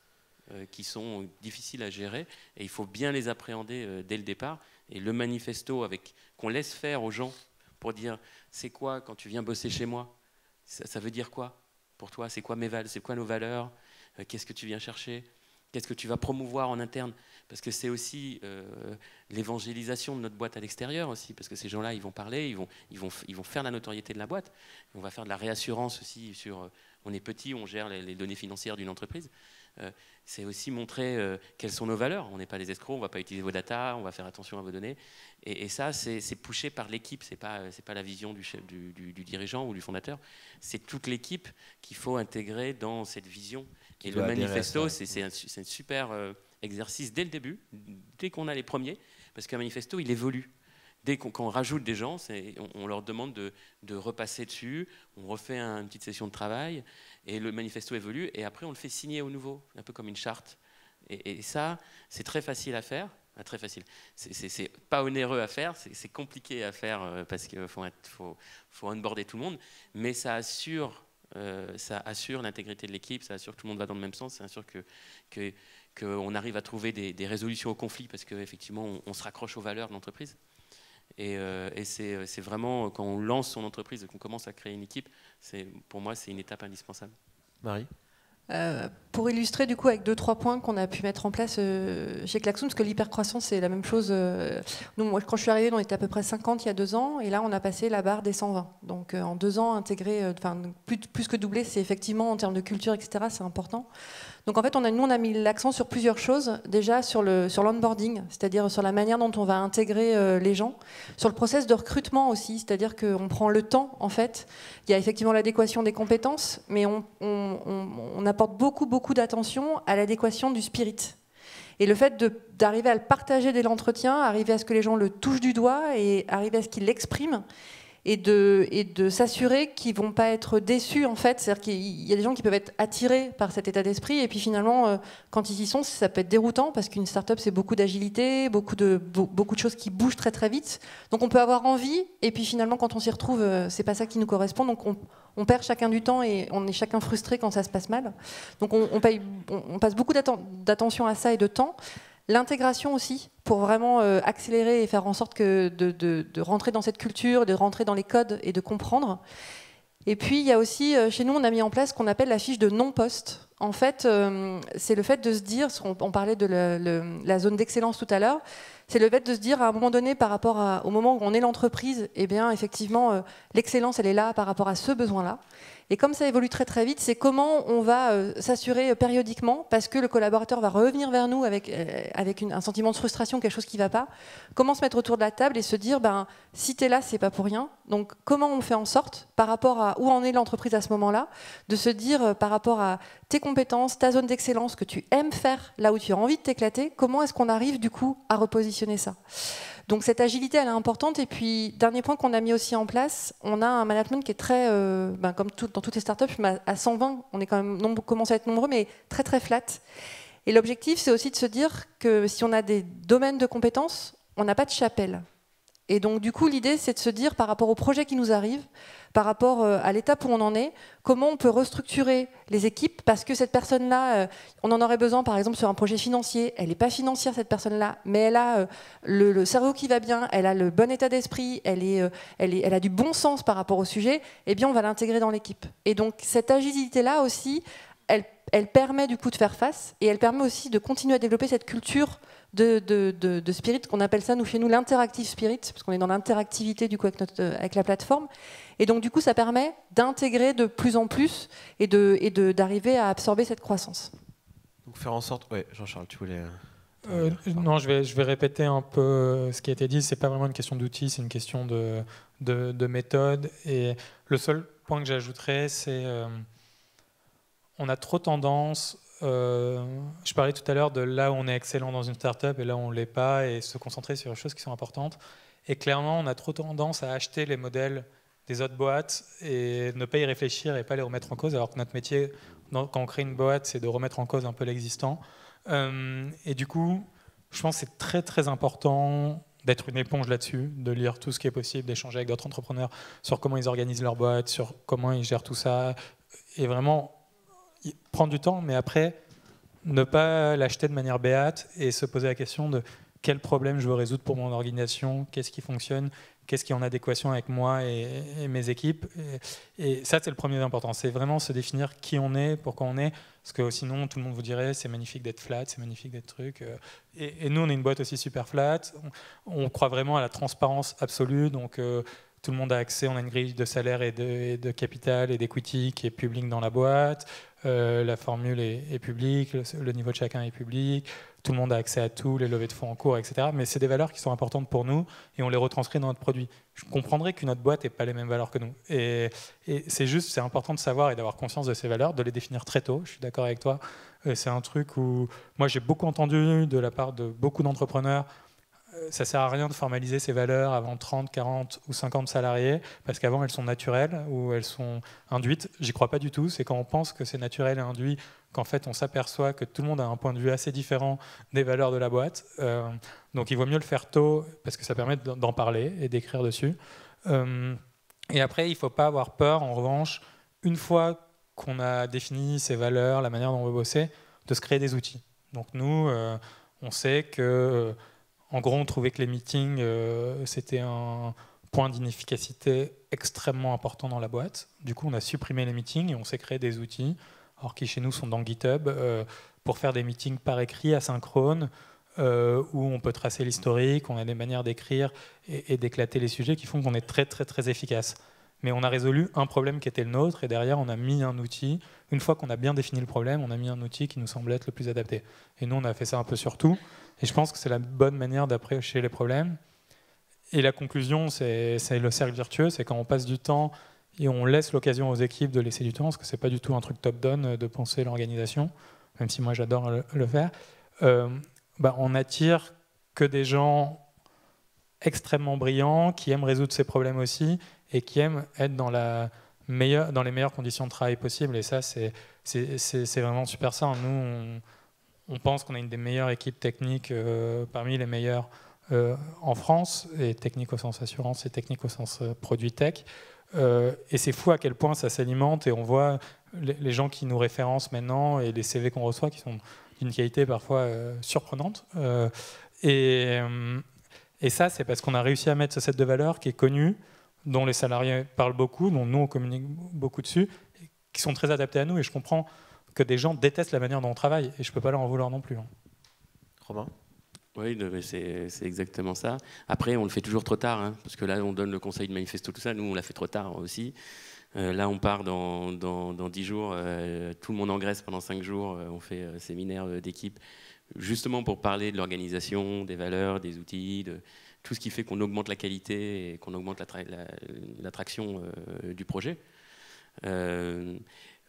qui sont difficiles à gérer et il faut bien les appréhender dès le départ. Et le manifesto qu'on laisse faire aux gens pour dire c'est quoi quand tu viens bosser chez moi, ça veut dire quoi pour toi, c'est quoi nos valeurs, qu'est-ce que tu viens chercher, Qu'est-ce que tu vas promouvoir en interne? Parce que c'est aussi l'évangélisation de notre boîte à l'extérieur aussi, parce que ces gens-là, ils vont parler, ils vont faire la notoriété de la boîte. On va faire de la réassurance aussi sur, on est petit, on gère les données financières d'une entreprise. C'est aussi montrer quelles sont nos valeurs. On n'est pas des escrocs, on ne va pas utiliser vos data, on va faire attention à vos données. Et ça, c'est poussé par l'équipe, c'est pas la vision du dirigeant ou du fondateur. C'est toute l'équipe qu'il faut intégrer dans cette vision. Et le manifesto, c'est un super exercice dès le début, dès qu'on a les premiers, parce qu'un manifesto, il évolue. Dès qu'on rajoute des gens, on leur demande de repasser dessus, on refait une petite session de travail, et le manifesto évolue, et après on le fait signer au nouveau, un peu comme une charte. Et ça, c'est très facile à faire. Très facile. C'est pas onéreux à faire, c'est compliqué à faire parce qu'il faut onboarder tout le monde, mais ça assure l'intégrité de l'équipe, ça assure que tout le monde va dans le même sens, ça assure qu'on arrive à trouver des résolutions au conflit parce qu'effectivement on se raccroche aux valeurs de l'entreprise. Et c'est vraiment quand on lance son entreprise et qu'on commence à créer une équipe, pour moi c'est une étape indispensable. Marie? Pour illustrer du coup avec 2-3 points qu'on a pu mettre en place chez Klaxoon, parce que l'hypercroissance c'est la même chose. Moi, quand je suis arrivée, on était à peu près 50 il y a 2 ans, et là on a passé la barre des 120. Donc en 2 ans, intégrer, plus que doubler, c'est effectivement en termes de culture, etc., c'est important. Donc en fait, nous on a mis l'accent sur plusieurs choses. Déjà sur l'onboarding, c'est-à-dire sur la manière dont on va intégrer les gens, sur le process de recrutement aussi, c'est-à-dire qu'on prend le temps en fait. Il y a effectivement l'adéquation des compétences, mais on apporte beaucoup d'attention à l'adéquation du spirit. Et le fait d'arriver à le partager dès l'entretien, arriver à ce que les gens le touchent du doigt et arriver à ce qu'ils l'expriment, et de s'assurer qu'ils ne vont pas être déçus en fait. C'est-à-dire qu'il y a des gens qui peuvent être attirés par cet état d'esprit, et puis finalement, quand ils y sont, ça peut être déroutant, parce qu'une start-up, c'est beaucoup d'agilité, beaucoup de choses qui bougent très très vite. Donc on peut avoir envie, et puis finalement, quand on s'y retrouve, c'est pas ça qui nous correspond. Donc on perd chacun du temps, et on est chacun frustré quand ça se passe mal. Donc on passe beaucoup d'attention à ça et de temps. L'intégration aussi, pour vraiment accélérer et faire en sorte de rentrer dans cette culture, de rentrer dans les codes et de comprendre. Et puis, il y a aussi, chez nous, on a mis en place ce qu'on appelle la fiche de non-poste. En fait, c'est le fait de se dire, on parlait de la zone d'excellence tout à l'heure, c'est le fait de se dire, à un moment donné, par rapport au moment où on est l'entreprise, eh bien, effectivement, l'excellence, elle est là par rapport à ce besoin-là. Et comme ça évolue très très vite, c'est comment on va s'assurer périodiquement, parce que le collaborateur va revenir vers nous avec un sentiment de frustration, quelque chose qui ne va pas, comment se mettre autour de la table et se dire, si tu es là, c'est pas pour rien. Donc comment on fait en sorte, par rapport à où en est l'entreprise à ce moment-là, de se dire, par rapport à tes compétences, ta zone d'excellence, que tu aimes faire, là où tu as envie de t'éclater, comment est-ce qu'on arrive du coup à repositionner ça ? Donc cette agilité, elle est importante. Et puis, dernier point qu'on a mis aussi en place, on a un management qui est très, comme dans toutes les startups, à 120, on est quand même commence à être nombreux, mais très très flat. Et l'objectif, c'est aussi de se dire que si on a des domaines de compétences, on n'a pas de chapelle. Et donc du coup, l'idée, c'est de se dire, par rapport aux projets qui nous arrivent, par rapport à l'étape où on en est, comment on peut restructurer les équipes, parce que cette personne-là, on en aurait besoin par exemple sur un projet financier, elle n'est pas financière cette personne-là, mais elle a le cerveau qui va bien, elle a le bon état d'esprit, elle a du bon sens par rapport au sujet, eh bien on va l'intégrer dans l'équipe. Et donc cette agilité-là aussi, elle permet du coup de faire face, et elle permet aussi de continuer à développer cette culture de spirit, qu'on appelle ça, chez nous, l'interactive spirit, parce qu'on est dans l'interactivité du coup avec la plateforme. Et donc du coup, ça permet d'intégrer de plus en plus et d'arriver à absorber cette croissance. Donc faire en sorte... Ouais, Jean-Charles, tu voulais... Non, je vais répéter un peu ce qui a été dit. C'est pas vraiment une question d'outils, c'est une question de méthode. Et le seul point que j'ajouterais, c'est on a trop tendance... je parlais tout à l'heure de là où on est excellent dans une startup et là où on ne l'est pas, et se concentrer sur les choses qui sont importantes. Et clairement, on a trop tendance à acheter les modèles des autres boîtes et ne pas y réfléchir et pas les remettre en cause, alors que notre métier, quand on crée une boîte, c'est de remettre en cause un peu l'existant. Et du coup, je pense que c'est très très important d'être une éponge là-dessus, de lire tout ce qui est possible, d'échanger avec d'autres entrepreneurs sur comment ils organisent leur boîte, sur comment ils gèrent tout ça, et vraiment prendre du temps, mais après ne pas l'acheter de manière béate et se poser la question de quel problème je veux résoudre pour mon organisation, qu'est-ce qui fonctionne, qu'est-ce qui est en adéquation avec moi et mes équipes. Et ça, c'est le premier important. C'est vraiment se définir qui on est, pourquoi on est. Parce que sinon, tout le monde vous dirait c'est magnifique d'être flat, c'est magnifique d'être truc. Et nous, on est une boîte aussi super flat. On croit vraiment à la transparence absolue. Donc, tout le monde a accès. On a une grille de salaire et de capital et d'equity qui est publique dans la boîte. La formule est publique, le niveau de chacun est public. Tout le monde a accès à tout, les levées de fonds en cours, etc. Mais c'est des valeurs qui sont importantes pour nous et on les retranscrit dans notre produit. Je comprendrais qu'une autre boîte n'ait pas les mêmes valeurs que nous. Et c'est important de savoir et d'avoir conscience de ces valeurs, de les définir très tôt. Je suis d'accord avec toi. C'est un truc où moi j'ai beaucoup entendu de la part de beaucoup d'entrepreneurs. Ça ne sert à rien de formaliser ces valeurs avant 30, 40 ou 50 salariés, parce qu'avant elles sont naturelles ou elles sont induites. J'y crois pas du tout. C'est quand on pense que c'est naturel et induit qu'en fait on s'aperçoit que tout le monde a un point de vue assez différent des valeurs de la boîte. Donc il vaut mieux le faire tôt, parce que ça permet d'en parler et d'écrire dessus. Et après, il ne faut pas avoir peur, en revanche, une fois qu'on a défini ces valeurs, la manière dont on veut bosser, de se créer des outils. Donc nous, on sait que... En gros, on trouvait que les meetings, c'était un point d'inefficacité extrêmement important dans la boîte. Du coup, on a supprimé les meetings et on s'est créé des outils, alors qui chez nous sont dans GitHub, pour faire des meetings par écrit, asynchrones, où on peut tracer l'historique, on a des manières d'écrire et d'éclater les sujets qui font qu'on est très, très, très efficace. Mais on a résolu un problème qui était le nôtre et derrière, on a mis un outil. Une fois qu'on a bien défini le problème, on a mis un outil qui nous semblait être le plus adapté. Et nous, on a fait ça un peu sur tout. Et je pense que c'est la bonne manière d'approcher les problèmes. Et la conclusion, c'est le cercle virtueux, c'est quand on passe du temps et on laisse l'occasion aux équipes de laisser du temps, parce que c'est pas du tout un truc top-down de penser l'organisation, même si moi j'adore le faire. On attire que des gens extrêmement brillants, qui aiment résoudre ces problèmes aussi, et qui aiment être dans les meilleures conditions de travail possibles. Et ça, c'est vraiment super ça. Nous, on pense qu'on a une des meilleures équipes techniques parmi les meilleures en France, et technique au sens assurance et technique au sens produit tech. Et c'est fou à quel point ça s'alimente, et on voit les gens qui nous référencent maintenant et les CV qu'on reçoit qui sont d'une qualité parfois surprenante. Et ça, c'est parce qu'on a réussi à mettre ce set de valeurs qui est connu, dont les salariés parlent beaucoup, dont nous on communique beaucoup dessus, qui sont très adaptés à nous. Et je comprends que des gens détestent la manière dont on travaille, et je ne peux pas leur en vouloir non plus. Romain ? Oui, c'est exactement ça. Après, on le fait toujours trop tard, hein, parce que là, on donne le conseil de manifesto, tout ça. Nous, on l'a fait trop tard aussi. Là, on part dans 10 jours. Tout le monde en Grèce pendant 5 jours. On fait un séminaire d'équipe, justement pour parler de l'organisation, des valeurs, des outils, de tout ce qui fait qu'on augmente la qualité et qu'on augmente l'attraction du projet.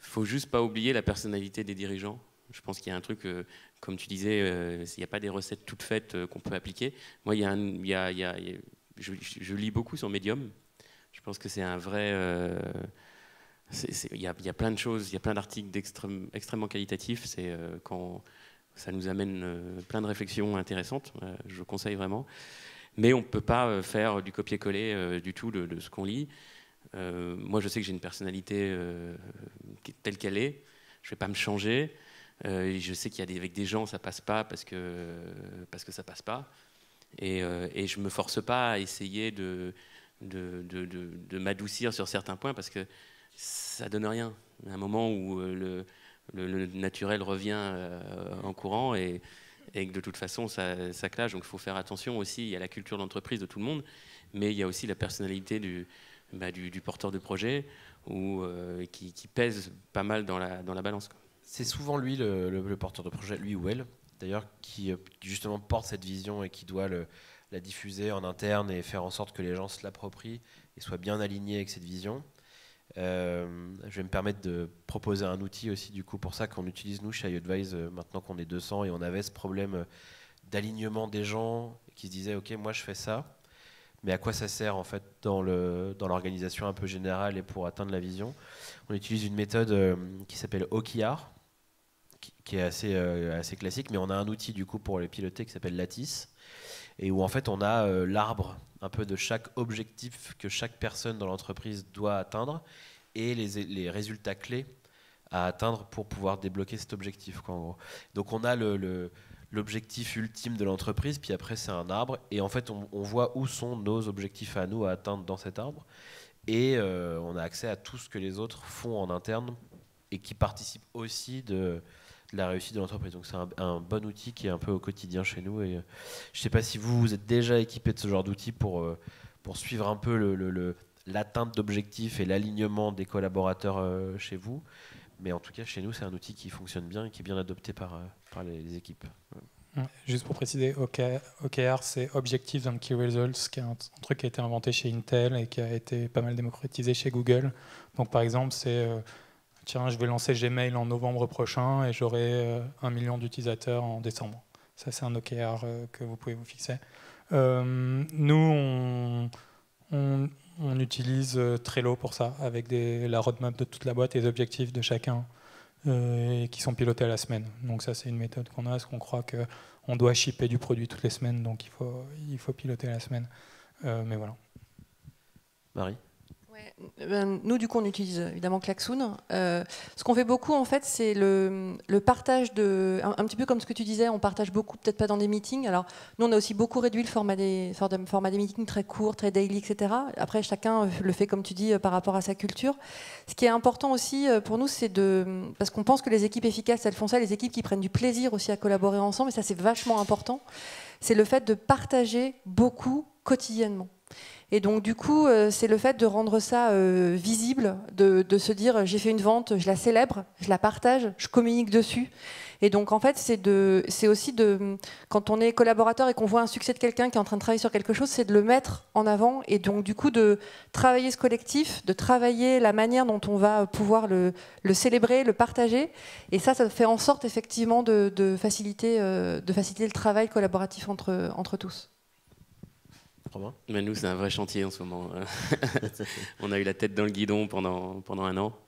Faut juste pas oublier la personnalité des dirigeants. Je pense qu'il y a un truc, comme tu disais, il n'y a pas des recettes toutes faites qu'on peut appliquer. Moi, je lis beaucoup sur Medium. Je pense que c'est un vrai... Il y a plein de choses, il y a plein d'articles extrêmement qualitatifs. Quand ça nous amène plein de réflexions intéressantes. Je conseille vraiment. Mais on ne peut pas faire du copier-coller du tout de ce qu'on lit. Moi, je sais que j'ai une personnalité telle qu'elle est. Je ne vais pas me changer. Je sais qu'il y a avec des gens, ça ne passe pas parce que ça ne passe pas. Et je ne me force pas à essayer de m'adoucir sur certains points parce que ça ne donne rien. Il y a un moment où le naturel revient en courant et que de toute façon, ça clash. Donc il faut faire attention aussi. Il y a la culture d'entreprise de tout le monde, mais il y a aussi la personnalité du porteur de projet qui pèse pas mal dans la balance, quoi. C'est souvent lui, le porteur de projet, lui ou elle, d'ailleurs, qui justement porte cette vision et qui doit la diffuser en interne et faire en sorte que les gens se l'approprient et soient bien alignés avec cette vision. Je vais me permettre de proposer un outil aussi du coup pour ça qu'on utilise nous chez iAdvise maintenant qu'on est 200 et on avait ce problème d'alignement des gens qui se disaient ok moi je fais ça mais à quoi ça sert en fait dans l'organisation un peu générale et pour atteindre la vision. On utilise une méthode qui s'appelle OKR qui est assez classique, mais on a un outil du coup pour les piloter qui s'appelle Lattice et où en fait on a l'arbre un peu de chaque objectif que chaque personne dans l'entreprise doit atteindre et les résultats clés à atteindre pour pouvoir débloquer cet objectif, quoi, en gros. Donc on a le l'objectif ultime de l'entreprise, puis après c'est un arbre, et en fait on voit où sont nos objectifs à nous à atteindre dans cet arbre, et on a accès à tout ce que les autres font en interne, et qui participent aussi de la réussite de l'entreprise. Donc c'est un bon outil qui est un peu au quotidien chez nous, et je ne sais pas si vous êtes déjà équipé de ce genre d'outil pour suivre un peu l'atteinte d'objectifs et l'alignement des collaborateurs chez vous. Mais en tout cas, chez nous, c'est un outil qui fonctionne bien et qui est bien adopté par les équipes. Juste pour préciser, OKR, c'est Objectives and Key Results, qui est un truc qui a été inventé chez Intel et qui a été pas mal démocratisé chez Google. Donc par exemple, c'est tiens, je vais lancer Gmail en novembre prochain et j'aurai 1 million d'utilisateurs en décembre. Ça, c'est un OKR que vous pouvez vous fixer. Nous, on utilise Trello pour ça, avec la roadmap de toute la boîte et les objectifs de chacun qui sont pilotés à la semaine. Donc ça, c'est une méthode qu'on a, parce qu'on croit qu'on doit shipper du produit toutes les semaines, donc il faut piloter à la semaine. Mais voilà. Marie ? Nous, du coup, on utilise évidemment Klaxoon. Ce qu'on fait beaucoup, en fait, c'est le partage un petit peu comme ce que tu disais, on partage beaucoup, peut-être pas dans des meetings. Alors, nous, on a aussi beaucoup réduit le format des meetings très courts, très daily, etc. Après, chacun le fait, comme tu dis, par rapport à sa culture. Ce qui est important aussi pour nous, c'est parce qu'on pense que les équipes efficaces, elles font ça, les équipes qui prennent du plaisir aussi à collaborer ensemble, et ça, c'est vachement important. C'est le fait de partager beaucoup quotidiennement. Et donc du coup, c'est le fait de rendre ça visible, de se dire j'ai fait une vente, je la célèbre, je la partage, je communique dessus. Et donc en fait, c'est aussi quand on est collaborateur et qu'on voit un succès de quelqu'un qui est en train de travailler sur quelque chose, c'est de le mettre en avant et donc du coup de travailler ce collectif, de travailler la manière dont on va pouvoir le célébrer, le partager. Et ça fait en sorte effectivement de faciliter le travail collaboratif entre tous. Mais nous, c'est un vrai chantier en ce moment. On a eu la tête dans le guidon pendant 1 an.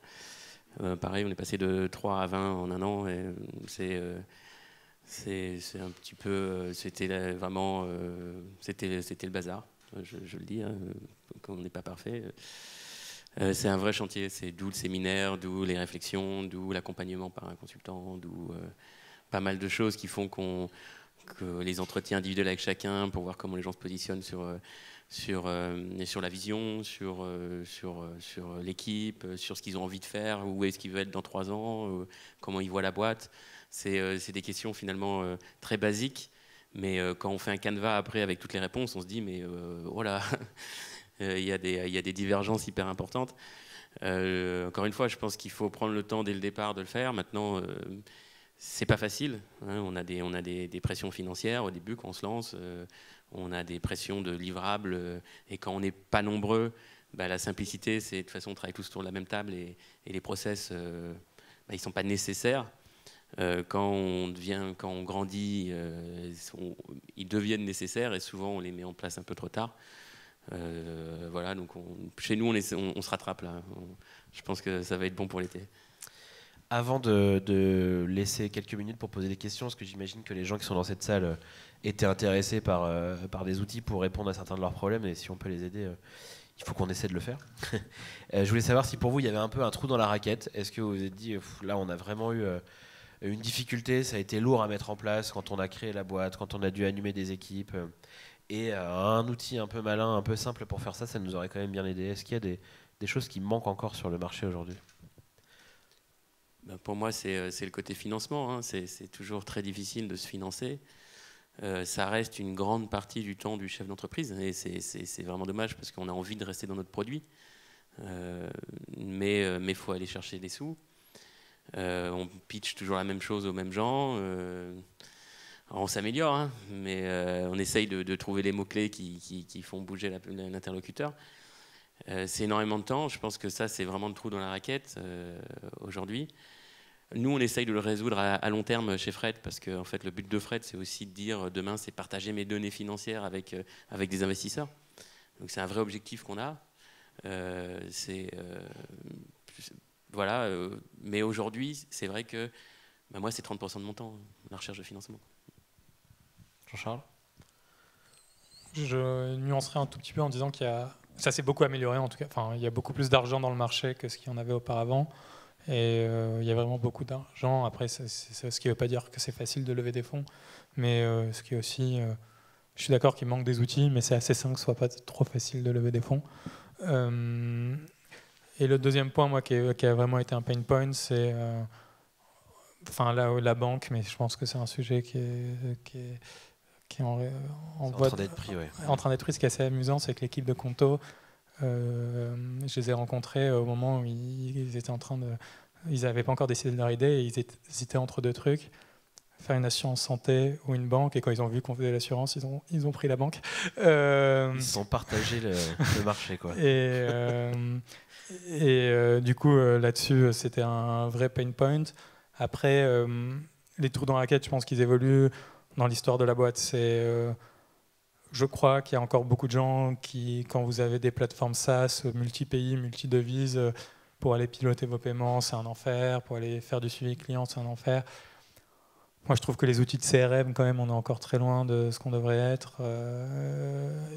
Pareil, on est passé de 3 à 20 en 1 an. Et c'est un petit peu... C'était vraiment... C'était le bazar, je le dis, hein, on n'est pas parfait. C'est un vrai chantier. C'est d'où le séminaire, d'où les réflexions, d'où l'accompagnement par un consultant, d'où pas mal de choses qui font que les entretiens individuels avec chacun pour voir comment les gens se positionnent sur la vision, sur l'équipe, sur ce qu'ils ont envie de faire, où est-ce qu'ils veulent être dans 3 ans, comment ils voient la boîte. C'est des questions finalement très basiques, mais quand on fait un canevas après avec toutes les réponses, on se dit mais oh là, il y a des divergences hyper importantes. Encore une fois, je pense qu'il faut prendre le temps dès le départ de le faire. Maintenant, c'est pas facile, hein. On a des pressions financières au début quand on se lance, on a des pressions de livrables, et quand on n'est pas nombreux, la simplicité, c'est de toute façon on travaille tous autour de la même table et les process, ils sont pas nécessaires. Quand on grandit, ils deviennent nécessaires et souvent on les met en place un peu trop tard. Voilà, donc chez nous on se rattrape là. Je pense que ça va être bon pour l'été. Avant de laisser quelques minutes pour poser des questions, parce que j'imagine que les gens qui sont dans cette salle étaient intéressés par des outils pour répondre à certains de leurs problèmes, et si on peut les aider, il faut qu'on essaie de le faire. Je voulais savoir si pour vous il y avait un peu un trou dans la raquette. Est-ce que vous vous êtes dit, là on a vraiment eu une difficulté, ça a été lourd à mettre en place quand on a créé la boîte, quand on a dû animer des équipes, et un outil un peu malin, un peu simple pour faire ça, ça nous aurait quand même bien aidé. Est-ce qu'il y a des choses qui manquent encore sur le marché aujourd'hui ? Pour moi, c'est le côté financement, hein. C'est toujours très difficile de se financer. Ça reste une grande partie du temps du chef d'entreprise, et c'est vraiment dommage parce qu'on a envie de rester dans notre produit. Mais il faut aller chercher des sous. On pitch toujours la même chose aux mêmes gens. On s'améliore, hein, mais on essaye de trouver les mots-clés qui font bouger l'interlocuteur. C'est énormément de temps. Je pense que ça, c'est vraiment le trou dans la raquette aujourd'hui. Nous, on essaye de le résoudre à long terme chez Fred, parce que en fait, le but de Fred, c'est aussi de dire demain, c'est partager mes données financières avec des investisseurs. Donc, c'est un vrai objectif qu'on a. Voilà. Mais aujourd'hui, c'est vrai que moi, c'est 30% de mon temps, la recherche de financement. Jean-Charles ? Je nuancerai un tout petit peu en disant ça s'est beaucoup amélioré en tout cas. Enfin, il y a beaucoup plus d'argent dans le marché que ce qu'il y en avait auparavant. Et il y a vraiment beaucoup d'argent. Après, ce qui ne veut pas dire que c'est facile de lever des fonds, mais ce qui est aussi... je suis d'accord qu'il manque des outils, mais c'est assez sain que ce ne soit pas trop facile de lever des fonds. Et le deuxième point, moi, qui a vraiment été un pain point, c'est la banque, mais je pense que c'est un sujet qui est en train d'être pris, ouais. En train d'être pris. Ce qui est assez amusant, c'est que l'équipe de Conto, je les ai rencontrés au moment où ils étaient en train de... Ils n'avaient pas encore décidé de leur idée, et ils hésitaient entre deux trucs. Faire une assurance santé ou une banque, et quand ils ont vu qu'on faisait l'assurance, ils ont pris la banque. Ils se sont partagés le marché, quoi. Et du coup, là-dessus, c'était un vrai pain point. Après, les trous dans la raquette, je pense qu'ils évoluent dans l'histoire de la boîte. Je crois qu'il y a encore beaucoup de gens qui, quand vous avez des plateformes SaaS, multi-pays, multi-devises, pour aller piloter vos paiements, c'est un enfer. Pour aller faire du suivi client, c'est un enfer. Moi, je trouve que les outils de CRM, quand même, on est encore très loin de ce qu'on devrait être,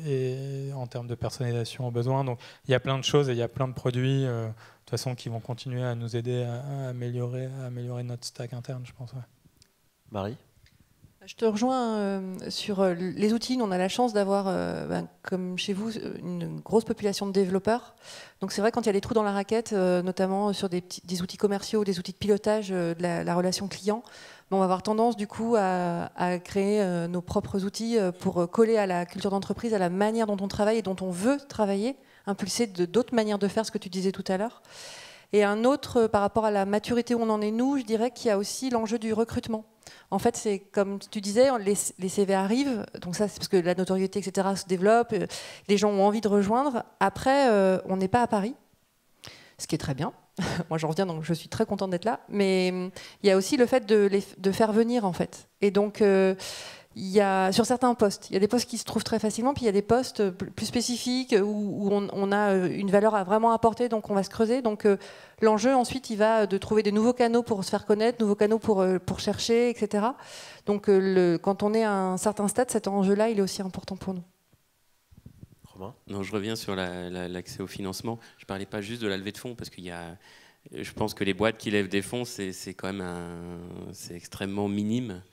et en termes de personnalisation aux besoins. Donc, il y a plein de choses et il y a plein de produits, de toute façon, qui vont continuer à nous aider à améliorer notre stack interne, je pense. Ouais. Marie ? Je te rejoins sur les outils. Nous, on a la chance d'avoir, comme chez vous, une grosse population de développeurs. Donc c'est vrai, quand il y a des trous dans la raquette, notamment sur des outils commerciaux, des outils de pilotage de la relation client, on va avoir tendance du coup à créer nos propres outils pour coller à la culture d'entreprise, à la manière dont on travaille et dont on veut travailler, impulser d'autres manières de faire, ce que tu disais tout à l'heure. Et un autre, par rapport à la maturité où on en est nous, je dirais qu'il y a aussi l'enjeu du recrutement. En fait, c'est comme tu disais, les CV arrivent, donc ça c'est parce que la notoriété, etc. se développe, les gens ont envie de rejoindre. Après, on n'est pas à Paris, ce qui est très bien. Moi j'en reviens, donc je suis très contente d'être là. Mais il y a aussi le fait de faire venir, en fait. Et donc, il y a, sur certains postes, il y a des postes qui se trouvent très facilement, puis il y a des postes plus spécifiques où on a une valeur à vraiment apporter, donc on va se creuser. Donc l'enjeu ensuite, il va de trouver des nouveaux canaux pour se faire connaître, nouveaux canaux pour chercher, etc. Donc quand on est à un certain stade, cet enjeu-là, il est aussi important pour nous. Romain ? Non, je reviens sur l'accès au financement. Je ne parlais pas juste de la levée de fonds, parce qu'il y a... Je pense que les boîtes qui lèvent des fonds, c'est quand même c'est extrêmement minime.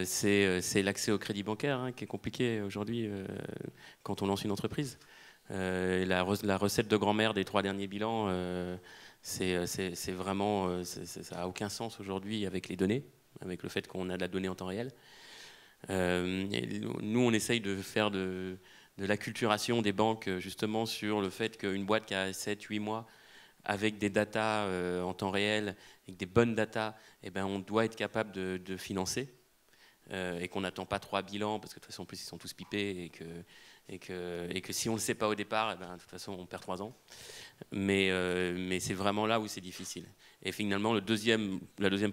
C'est l'accès au crédit bancaire qui est compliqué aujourd'hui quand on lance une entreprise. La recette de grand-mère des 3 derniers bilans, c'est vraiment, ça n'a aucun sens aujourd'hui avec les données, avec le fait qu'on a de la donnée en temps réel. Nous, on essaye de faire de l'acculturation des banques justement sur le fait qu'une boîte qui a 7-8 mois avec des datas en temps réel, avec des bonnes datas, eh ben, on doit être capable de financer. Et qu'on n'attend pas 3 bilans, parce que de toute façon, en plus, ils sont tous pipés, et que si on ne le sait pas au départ, eh ben, de toute façon, on perd 3 ans. Mais c'est vraiment là où c'est difficile. Et finalement, la deuxième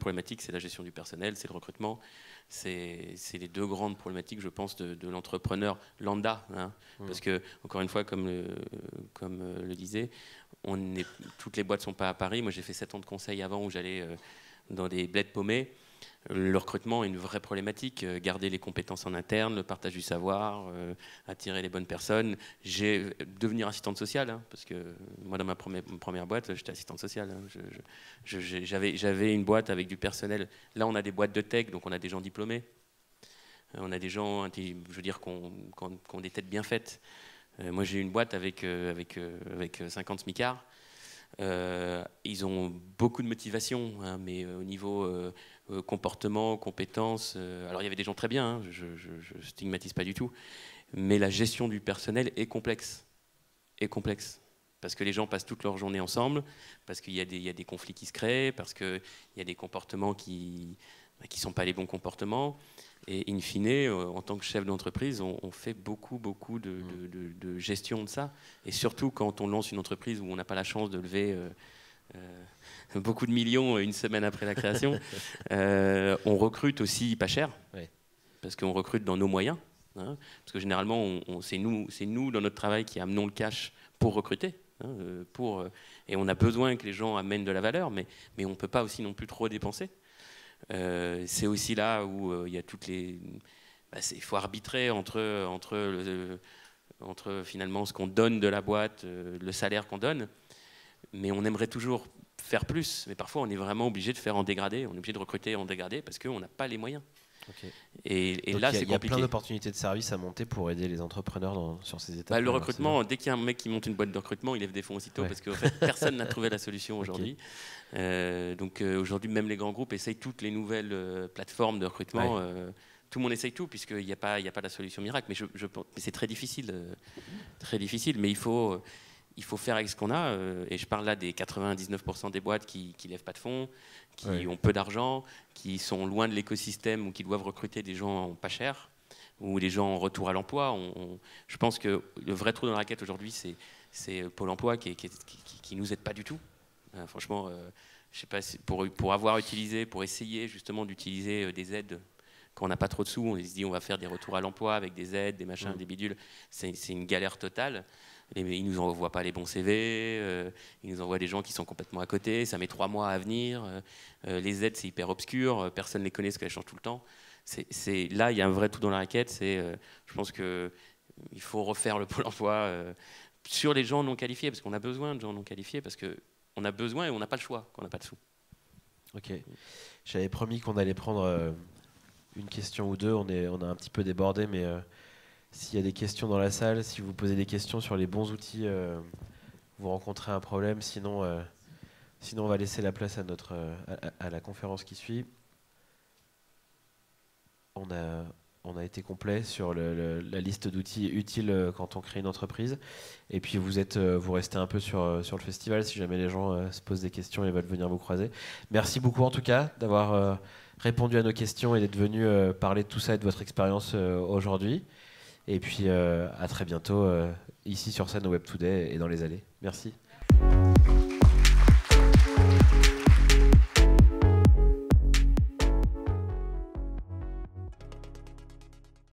problématique, c'est la gestion du personnel, c'est le recrutement. C'est les 2 grandes problématiques, je pense, de l'entrepreneur lambda. Parce que, encore une fois, comme le disait, toutes les boîtes ne sont pas à Paris. Moi, j'ai fait 7 ans de conseil avant où j'allais dans des bleds paumés. Le recrutement est une vraie problématique, garder les compétences en interne, le partage du savoir, attirer les bonnes personnes. Devenir assistante sociale, parce que moi dans ma première boîte, j'étais assistante sociale. J'avais une boîte avec du personnel. Là, on a des boîtes de tech, donc on a des gens diplômés. On a des gens, je veux dire, qui ont des têtes bien faites. Moi, j'ai une boîte avec 50 smicards. Ils ont beaucoup de motivation, mais au niveau comportement, compétences, alors il y avait des gens très bien, je stigmatise pas du tout, mais la gestion du personnel est complexe, parce que les gens passent toute leur journée ensemble, parce qu'il y a des conflits qui se créent, parce qu'il y a des comportements qui sont pas les bons comportements. Et in fine, en tant que chef d'entreprise, on fait beaucoup de gestion de ça. Et surtout quand on lance une entreprise où on n'a pas la chance de lever beaucoup de millions une semaine après la création, on recrute aussi pas cher, parce qu'on recrute dans nos moyens. Parce que généralement, c'est nous, dans notre travail, qui amenons le cash pour recruter. Et on a besoin que les gens amènent de la valeur, mais on ne peut pas aussi non plus trop dépenser. C'est aussi là où il y a toutes les... il faut arbitrer entre finalement ce qu'on donne de la boîte, le salaire qu'on donne, mais on aimerait toujours faire plus, mais parfois on est vraiment obligé de faire en dégradé, on est obligé de recruter en dégradé parce qu'on n'a pas les moyens. Okay. Et là, c'est compliqué. Il y a plein d'opportunités de services à monter pour aider les entrepreneurs sur ces étapes. Le recrutement, dès qu'il y a un mec qui monte une boîte de recrutement, il lève des fonds aussitôt parce qu'en fait, personne n'a trouvé la solution aujourd'hui. Donc aujourd'hui, même les grands groupes essayent toutes les nouvelles plateformes de recrutement. Tout le monde essaye tout, puisqu'il n'y a pas la solution miracle. Mais c'est très difficile. Mais il faut faire avec ce qu'on a. Et je parle là des 99% des boîtes qui ne lèvent pas de fonds, qui ont peu d'argent, qui sont loin de l'écosystème ou qui doivent recruter des gens pas chers, ou des gens en retour à l'emploi. Je pense que le vrai trou dans la raquette aujourd'hui, c'est Pôle emploi qui nous aide pas du tout. Franchement, je sais pas, pour essayer justement d'utiliser des aides. Quand on n'a pas trop de sous, on se dit on va faire des retours à l'emploi avec des aides, des machins, des bidules. C'est une galère totale. Ils ne nous envoient pas les bons CV, ils nous envoient des gens qui sont complètement à côté, ça met 3 mois à venir. Les aides, c'est hyper obscur, personne ne les connaît parce qu'elles changent tout le temps. Là, il y a un vrai trou dans la raquette. Je pense qu'il faut refaire le Pôle emploi sur les gens non qualifiés, parce qu'on a besoin de gens non qualifiés, parce qu'on a besoin et on n'a pas le choix quand on n'a pas de sous. Ok. J'avais promis qu'on allait prendre une question ou deux. On a un petit peu débordé, mais s'il y a des questions dans la salle, si vous posez des questions sur les bons outils, vous rencontrez un problème. Sinon, on va laisser la place à la conférence qui suit. On a été complet sur la liste d'outils utiles quand on crée une entreprise. Et puis vous restez un peu sur le festival si jamais les gens se posent des questions et veulent venir vous croiser. Merci beaucoup en tout cas d'avoir répondu à nos questions et d'être venu parler de tout ça et de votre expérience aujourd'hui. Et puis à très bientôt ici sur scène au Web Today et dans les allées. Merci.